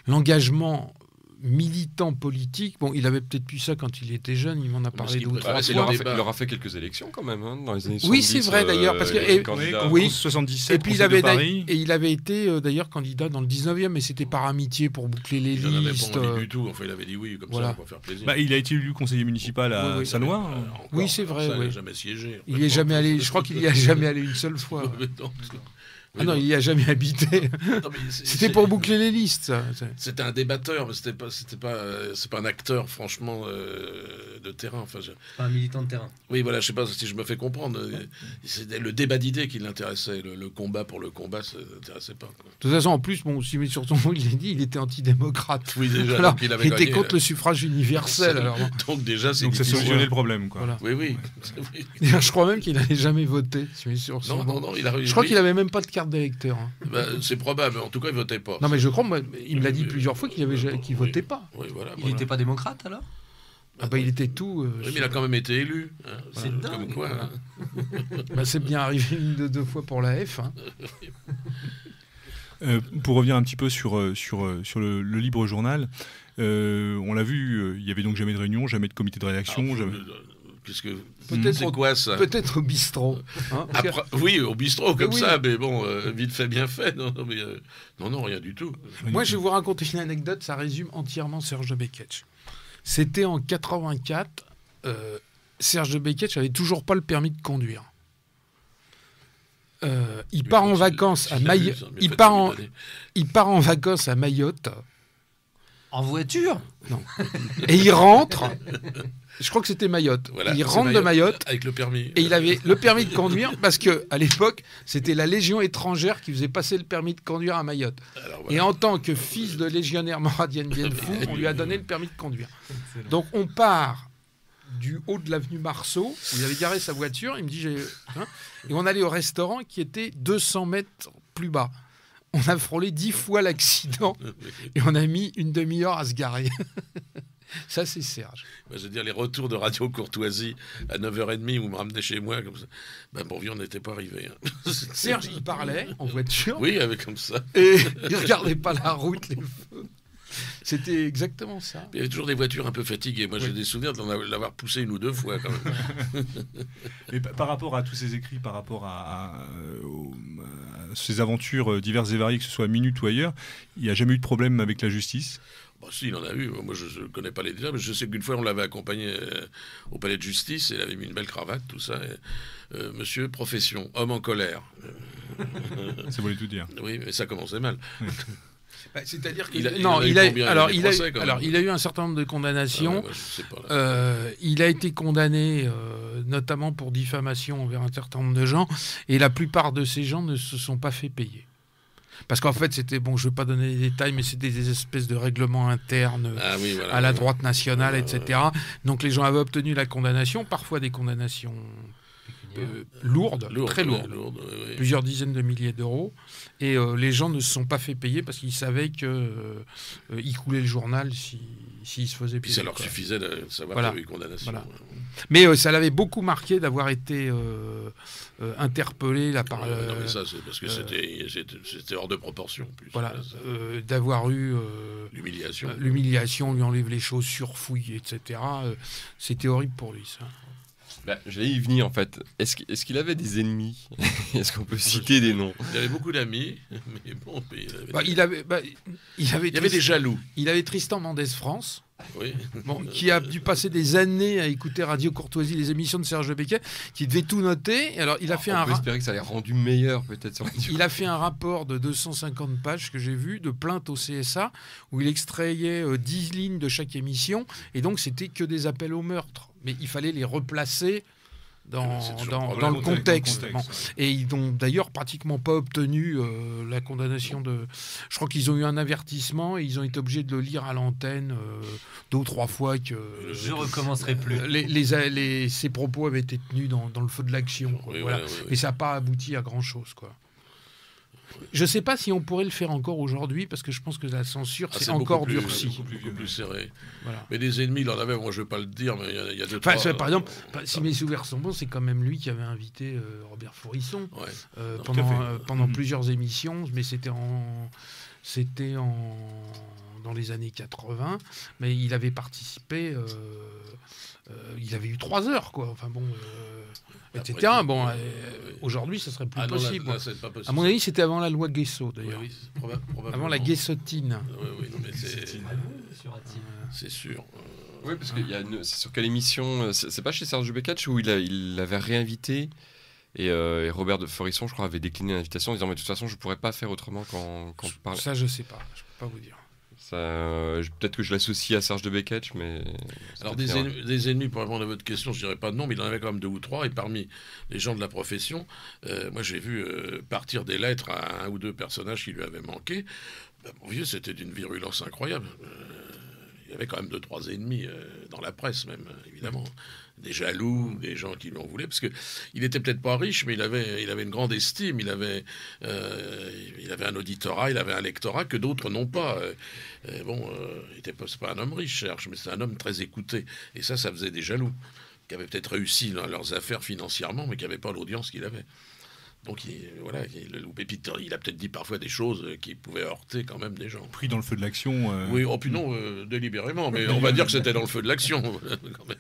L'engagement militant politique, bon, il avait peut-être pu ça quand il était jeune, il m'en a parlé deux ou trois fois. Il aura fait quelques élections quand même, dans les années 70. Oui, c'est vrai d'ailleurs, parce que... 77, et puis il avait été d'ailleurs candidat dans le 19e, mais c'était par amitié pour boucler les listes. Il n'en avait pas envie du tout, enfin il avait dit oui, comme ça, pour faire plaisir. Il a été élu conseiller municipal à Sannois. Oui, c'est vrai. Il n'a jamais siégé. Il est jamais allé, je crois qu'il n'y a jamais allé une seule fois. Non, il n'y a jamais habité. C'était pour boucler les listes, ça. C'était un débatteur, mais c'est pas un acteur, franchement, de terrain. Enfin, pas un militant de terrain. Oui, voilà, je sais pas si je me fais comprendre. C'était le débat d'idées qui l'intéressait. Le combat pour le combat, ça l'intéressait pas. Quoi. De toute façon, en plus, si met sur son nom, il a dit, il était antidémocrate. Oui, déjà. Alors, il était contre le suffrage universel. Alors. Donc déjà, ça solutionnait le problème, quoi. Voilà. Oui. Je crois même qu'il n'avait jamais voté. Non, je crois qu'il avait même pas de carte d'électeur. C'est probable, en tout cas il votait pas. Non mais je crois, il me l'a dit plusieurs fois qu'il votait pas. Oui, voilà, il n'était pas démocrate alors? Il était tout. Oui, mais il a quand même été élu. C'est dingue. Comme quoi. C'est bien arrivé deux fois pour la F. Pour revenir un petit peu sur le Libre Journal, on l'a vu, il y avait donc jamais de réunion, jamais de comité de rédaction. C'est quoi ça? Peut-être au bistrot. Oui, au bistrot comme ça, mais bon, vite fait, bien fait. Non, rien du tout. Moi, je vais vous raconter une anecdote, ça résume entièrement Serge de Beketch. C'était en 84. Serge de Beketch n'avait toujours pas le permis de conduire. Il part en vacances à Mayotte. Il part en vacances à Mayotte. En voiture? Non. Et il rentre. Je crois que c'était Mayotte. Voilà, il rentre de Mayotte avec le permis. Et il avait le permis de conduire parce que à l'époque, c'était la Légion étrangère qui faisait passer le permis de conduire à Mayotte. Alors, voilà. Et en tant que fils de légionnaire Mara Dien Bien Phu, on lui a donné le permis de conduire. Excellent. Donc on part du haut de l'avenue Marceau, où il avait garé sa voiture, il me dit et on allait au restaurant qui était 200 mètres plus bas. On a frôlé 10 fois l'accident et on a mis une demi-heure à se garer. Ça, c'est Serge. Je veux dire, les retours de Radio Courtoisie à 9h30, vous me ramenez chez moi, comme ça. Pour lui, on n'était pas arrivé. Serge, il parlait en voiture. Oui, avec comme ça. Et il ne regardait pas la route, les feux. C'était exactement ça. Il y avait toujours des voitures un peu fatiguées. Moi, j'ai des souvenirs de l'avoir poussé une ou deux fois, quand même. Mais par rapport à tous ces écrits, par rapport à ces aventures diverses et variées, que ce soit à Minute ou ailleurs, il n'y a jamais eu de problème avec la justice? Si, il en a eu. Moi, je ne connais pas les détails, mais je sais qu'une fois, on l'avait accompagné au palais de justice, et il avait mis une belle cravate, tout ça. Et, monsieur, profession, homme en colère. Ça voulait tout dire. Oui, mais ça commençait mal. Oui. C'est-à-dire qu'il il a eu un certain nombre de condamnations. Ah ouais, je sais pas, il a été condamné notamment pour diffamation envers un certain nombre de gens, et la plupart de ces gens ne se sont pas fait payer. Parce qu'en fait, c'était, bon, je ne vais pas donner les détails, mais c'était des espèces de règlements internes à la droite nationale, etc. Donc les gens avaient obtenu la condamnation, parfois des condamnations lourdes, très lourdes, plusieurs dizaines de milliers d'euros. Et les gens ne se sont pas fait payer parce qu'ils savaient qu'ils coulaient le journal s'ils se faisaient payer. Puis ça leur suffisait de savoir qu'il y avait eu condamnation. Voilà. Mais ça l'avait beaucoup marqué d'avoir été interpellé là, par... non, mais ça, c'est parce que c'était hors de proportion. En plus, voilà, d'avoir eu... l'humiliation. L'humiliation, on lui enlève les chaussures, fouille, etc. C'était horrible pour lui, ça. J'allais y venir en fait. Est-ce qu'il avait des ennemis? Est-ce qu'on peut citer des noms? Il avait beaucoup d'amis, mais bon, il avait des jaloux. Il avait Tristan Mendès France, oui. Bon, qui a dû passer des années à écouter Radio Courtoisie, les émissions de Serge Becquet, qui devait tout noter. Alors, il a fait on peut espérer que ça l'ait rendu meilleur peut-être. Il a fait un rapport de 250 pages que j'ai vu, de plainte au CSA, où il extrayait 10 lignes de chaque émission, et donc c'était que des appels au meurtre. Mais il fallait les replacer dans le contexte. Bon. Et ils n'ont d'ailleurs pratiquement pas obtenu la condamnation de... Je crois qu'ils ont eu un avertissement et ils ont été obligés de le lire à l'antenne 2 ou 3 fois que... Je recommencerai plus. Ces propos avaient été tenus dans le feu de l'action. Oui, voilà. Et ça n'a pas abouti à grand-chose, quoi. Je ne sais pas si on pourrait le faire encore aujourd'hui, parce que je pense que la censure c'est encore durci. Beaucoup plus serré. Voilà. Mais des ennemis, il en avait, moi je ne vais pas le dire, mais il y a deux, par exemple, si mes souvenirs sont bons, c'est quand même lui qui avait invité Robert Faurisson ouais. pendant plusieurs émissions, mais c'était dans les années 80, mais il avait participé, il avait eu 3 heures, quoi. Enfin bon... etc. Bon, aujourd'hui, ce serait plus possible. Là, c'est pas possible. À mon avis, c'était avant la loi Guesso, d'ailleurs. Oui, avant la Guessotine. Oui, non, mais c'est sûr. Oui, parce que c'est sur quelle émission? C'est pas chez Serge Beketch où il l'avait réinvité et Robert de Faurisson, je crois, avait décliné l'invitation en disant mais de toute façon, je pourrais pas faire autrement quand je parle. Ça, je sais pas. Je peux pas vous dire. Peut-être que je l'associe à Serge de Beketch, mais... Alors, des ennemis, pour répondre à votre question, je dirais pas de nom, mais il en avait quand même 2 ou 3, et parmi les gens de la profession, moi j'ai vu partir des lettres à 1 ou 2 personnages qui lui avaient manqué. Mon vieux, c'était d'une virulence incroyable. Il y avait quand même 2-3 ennemis dans la presse, même, évidemment. Des jaloux, des gens qui lui en voulaient, parce qu'il était peut-être pas riche, mais il avait une grande estime, il avait un auditorat, il avait un lectorat que d'autres n'ont pas. Il n'était pas un homme riche, Serge, mais c'est un homme très écouté. Et ça faisait des jaloux, qui avaient peut-être réussi dans leurs affaires financièrement, mais qui n'avaient pas l'audience qu'il avait. Donc il a loupé. Puis il a peut-être dit parfois des choses qui pouvaient heurter quand même des gens. Pris dans le feu de l'action. Oui, puis non, délibérément. Mais on va dire que c'était dans le feu de l'action. Quand même.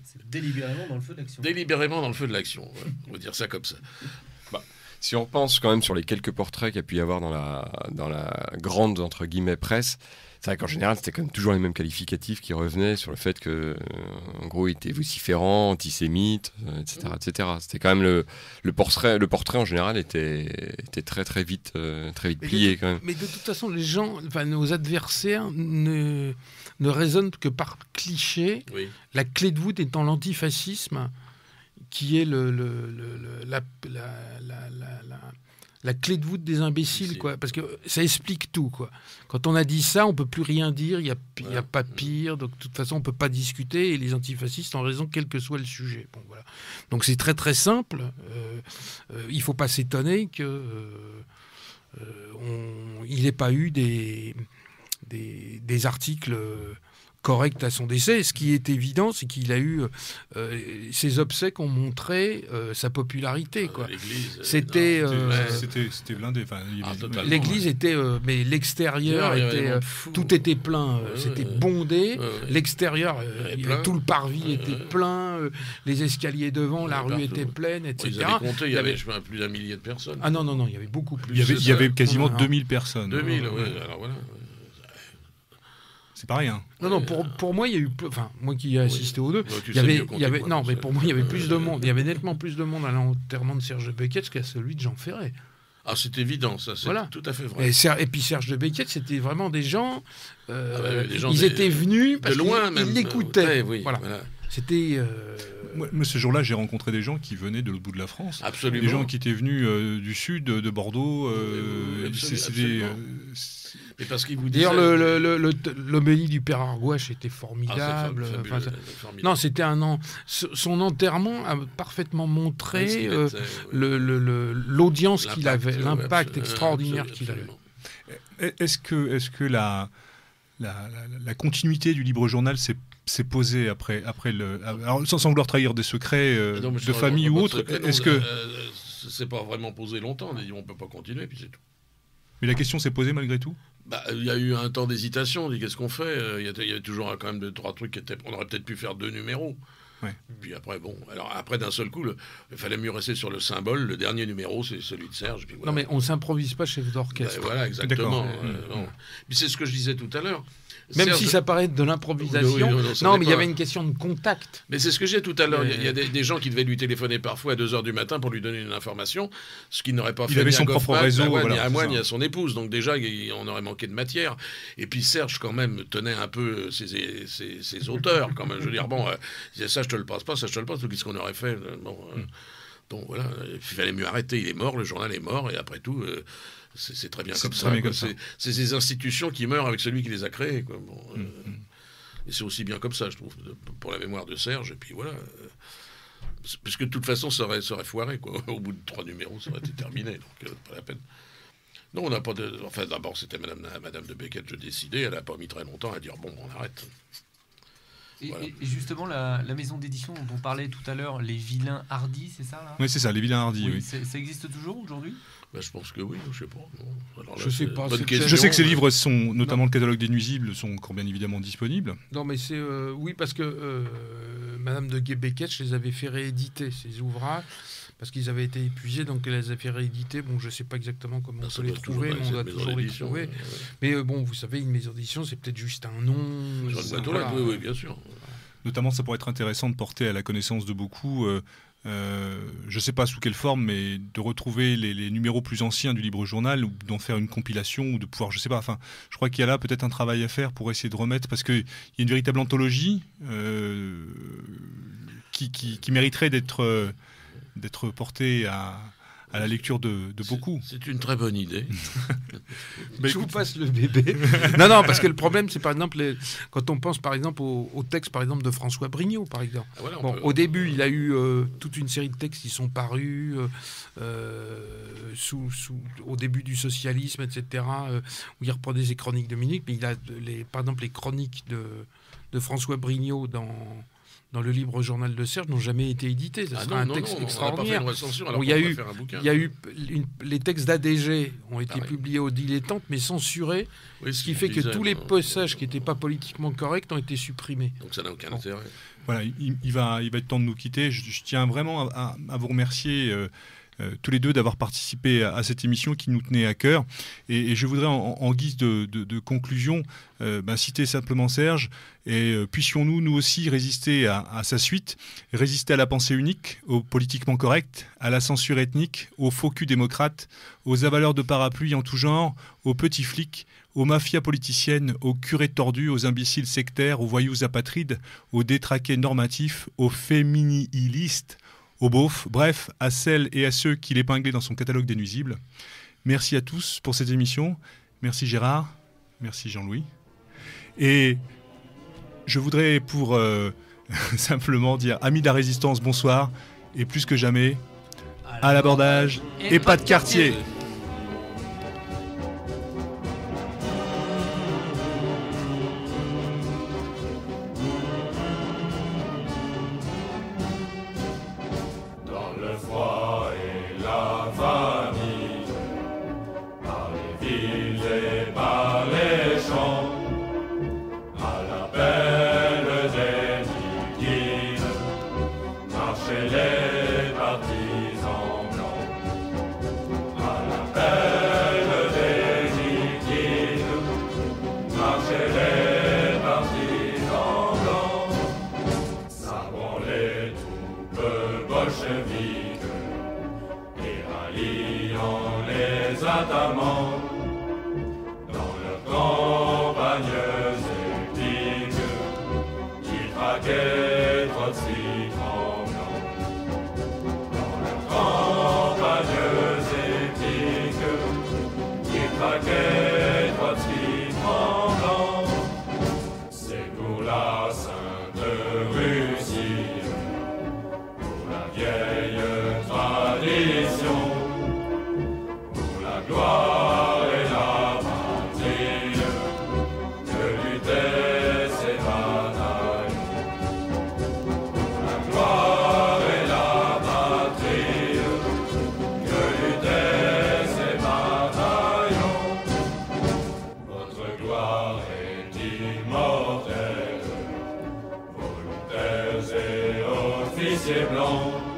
C'est délibérément dans le feu de l'action. Délibérément dans le feu de l'action. Ouais. On va dire ça comme ça. Si on repense quand même sur les quelques portraits qu'il y a pu y avoir dans la grande, entre guillemets, presse, c'est vrai qu'en général, c'était quand même toujours les mêmes qualificatifs qui revenaient sur le fait que, en gros, il était vociférant, antisémite, etc., etc. C'était quand même le portrait en général était très très vite plié quand même. Mais de toute façon, les gens, nos adversaires ne raisonnent que par cliché. Oui. La clé de voûte étant l'antifascisme, qui est la clé de voûte des imbéciles, quoi. Parce que ça explique tout, quoi. Quand on a dit ça, on peut plus rien dire, il n'y a pas pire, donc de toute façon, on peut pas discuter, et les antifascistes ont raison, quel que soit le sujet. Bon, voilà. Donc c'est très très simple. Il faut pas s'étonner que il n'ait pas eu des articles correct à son décès. Ce qui est évident, c'est qu'il a eu ses obsèques ont montré sa popularité, quoi. C'était blindé. L'église était, mais l'extérieur était, tout était plein. C'était bondé. L'extérieur, tout le parvis était plein. Les escaliers devant, la rue était pleine, etc. Ils avaient compté, il y avait plus d'1 millier de personnes. Ah non, il y avait beaucoup plus. Il y avait quasiment 2000 personnes. 2000, oui. Alors voilà. C'est pas rien. Non, pour moi, il y a eu... Enfin, moi qui ai assisté aux deux, il y avait non, mais pour moi, il y avait plus de monde. Il y avait nettement plus de monde à l'enterrement de Serge Becquet qu'à celui de Jean Ferret. Ah, c'est évident, ça, c'est tout à fait vrai. Et puis Serge de Becquet, c'était vraiment des gens... des gens ils étaient venus parce de loin, qu'ils l'écoutaient. Voilà. C'était... Moi, ce jour-là, j'ai rencontré des gens qui venaient de l'autre bout de la France. Absolument. Des gens qui étaient venus du sud, de Bordeaux. Absolument. Et parce qu'il vous disait... D'ailleurs, l'homélie du père Argouache était formidable. Formidable. Non, c'était son enterrement a parfaiement montré l'audience qu'il avait, l'impact extraordinaire qu'il avait. Est-ce que la continuité du libre journal s'est posée après alors sans vouloir trahir des secrets de famille ou autre, est-ce que c'est pas vraiment posé longtemps, on peut pas continuer, puis c'est tout. Mais la question s'est posée malgré tout. Il y a eu un temps d'hésitation, on dit qu'est-ce qu'on fait, il y avait toujours quand même 2-3 trucs on aurait peut-être pu faire 2 numéros. Ouais. Puis après, après d'un seul coup, il fallait mieux rester sur le symbole. Le dernier numéro, c'est celui de Serge. Puis voilà. Non, mais on s'improvise pas chef d'orchestre. Voilà, exactement. Puis c'est ce que je disais tout à l'heure. Même Serge, si ça paraît de l'improvisation. Non, mais il y avait une question de contact. Mais c'est ce que j'ai tout à l'heure. Il y a des gens qui devaient lui téléphoner parfois à 2h du matin pour lui donner une information, ce qu'il n'aurait pas fait. Il avait ni son à propre Goffman, réseau. Ni à moi, ni à son épouse. Donc déjà, on aurait manqué de matière. Et puis Serge, quand même, tenait un peu ses auteurs. Quand même. Je veux dire, il disait ça, je te le passe pas, ça, je te le passe. Donc qu'est-ce qu'on aurait fait Donc voilà, il fallait mieux arrêter. Il est mort, le journal est mort. Et après tout... c'est très bien comme ça. C'est ces institutions qui meurent avec celui qui les a créées. Quoi. Et c'est aussi bien comme ça, je trouve, pour la mémoire de Serge. Et puis voilà. Parce que de toute façon, ça aurait foiré. Quoi. Au bout de 3 numéros, ça aurait été terminé. Donc, pas la peine. Non, on n'a pas de... Enfin, d'abord, c'était Madame de Becquet, je décidais. Elle n'a pas mis très longtemps à dire bon, on arrête. Voilà. Et justement, la maison d'édition dont on parlait tout à l'heure, Les Vilains Hardis, c'est ça là ? Oui, c'est ça, Les Vilains Hardis. Oui. Ça existe toujours aujourd'hui ? Je pense que oui, je sais pas. Alors là, je sais pas. Je sais que ces livres sont, notamment le catalogue des nuisibles, sont encore bien évidemment disponibles. Non, mais c'est oui, parce que Madame de Becquet les avait fait rééditer ces ouvrages parce qu'ils avaient été épuisés, donc elle les a fait rééditer. Bon, je sais pas exactement comment on peut les trouver, mais on doit toujours les trouver. Mais vous savez, une maison d'édition, c'est peut-être juste un nom. Oui, bien sûr. Notamment, ça pourrait être intéressant de porter à la connaissance de beaucoup. Je ne sais pas sous quelle forme, mais de retrouver les numéros plus anciens du Libre Journal ou d'en faire une compilation ou de pouvoir, je sais pas, enfin, je crois qu'il y a là peut-être un travail à faire pour essayer de remettre, parce qu'il y a une véritable anthologie qui mériterait d'être portée à la lecture de beaucoup. C'est une très bonne idée. Je vous passe le bébé. non, parce que le problème, c'est par exemple, quand on pense par exemple au texte par exemple, de François Brignot, par exemple. Au début, il a eu toute une série de textes qui sont parus au début du socialisme, etc., où il reprenait ses chroniques de Minute, mais il a, par exemple, les chroniques de François Brignot dans le Libre Journal de Serge n'ont jamais été édités. Ça sera un texte extraordinaire. Il y a eu les textes d'ADG ont été publiés au Dilettante, mais censurés, ce qui fait que tous les passages qui n'étaient pas politiquement corrects ont été supprimés. Donc ça n'a aucun intérêt. Voilà, il va être temps de nous quitter. Je tiens vraiment à vous remercier tous les deux d'avoir participé à cette émission qui nous tenait à cœur. Et je voudrais, en guise de conclusion, citer simplement Serge. Et puissions-nous, nous aussi, résister à sa suite, résister à la pensée unique, au politiquement correct, à la censure ethnique, aux faux culs démocrates, aux avaleurs de parapluies en tout genre, aux petits flics, aux mafias politiciennes, aux curés tordus, aux imbéciles sectaires, aux voyous apatrides, aux détraqués normatifs, aux féminilistes, aux beaufs, bref, à celles et à ceux qu'il épinglait dans son catalogue des nuisibles. Merci à tous pour cette émission. Merci Gérard. Merci Jean-Louis. Et je voudrais pour simplement dire amis de la résistance, bonsoir. Et plus que jamais, à l'abordage et pas de quartier. Les partisans blancs à ardemment dans leurs campagnes épiques qui traquaient Trotsky tremblant. Dans leurs campagnes épiques qui traquaient Trotsky tremblant. C'est pour la Sainte Russie, pour la vieille tradition, pour la gloire et la patrie, que luttaient ces bataillons. Pour la gloire et la patrie, que luttaient ces bataillons. Votre gloire est immortelle, volontaires et officiers blancs.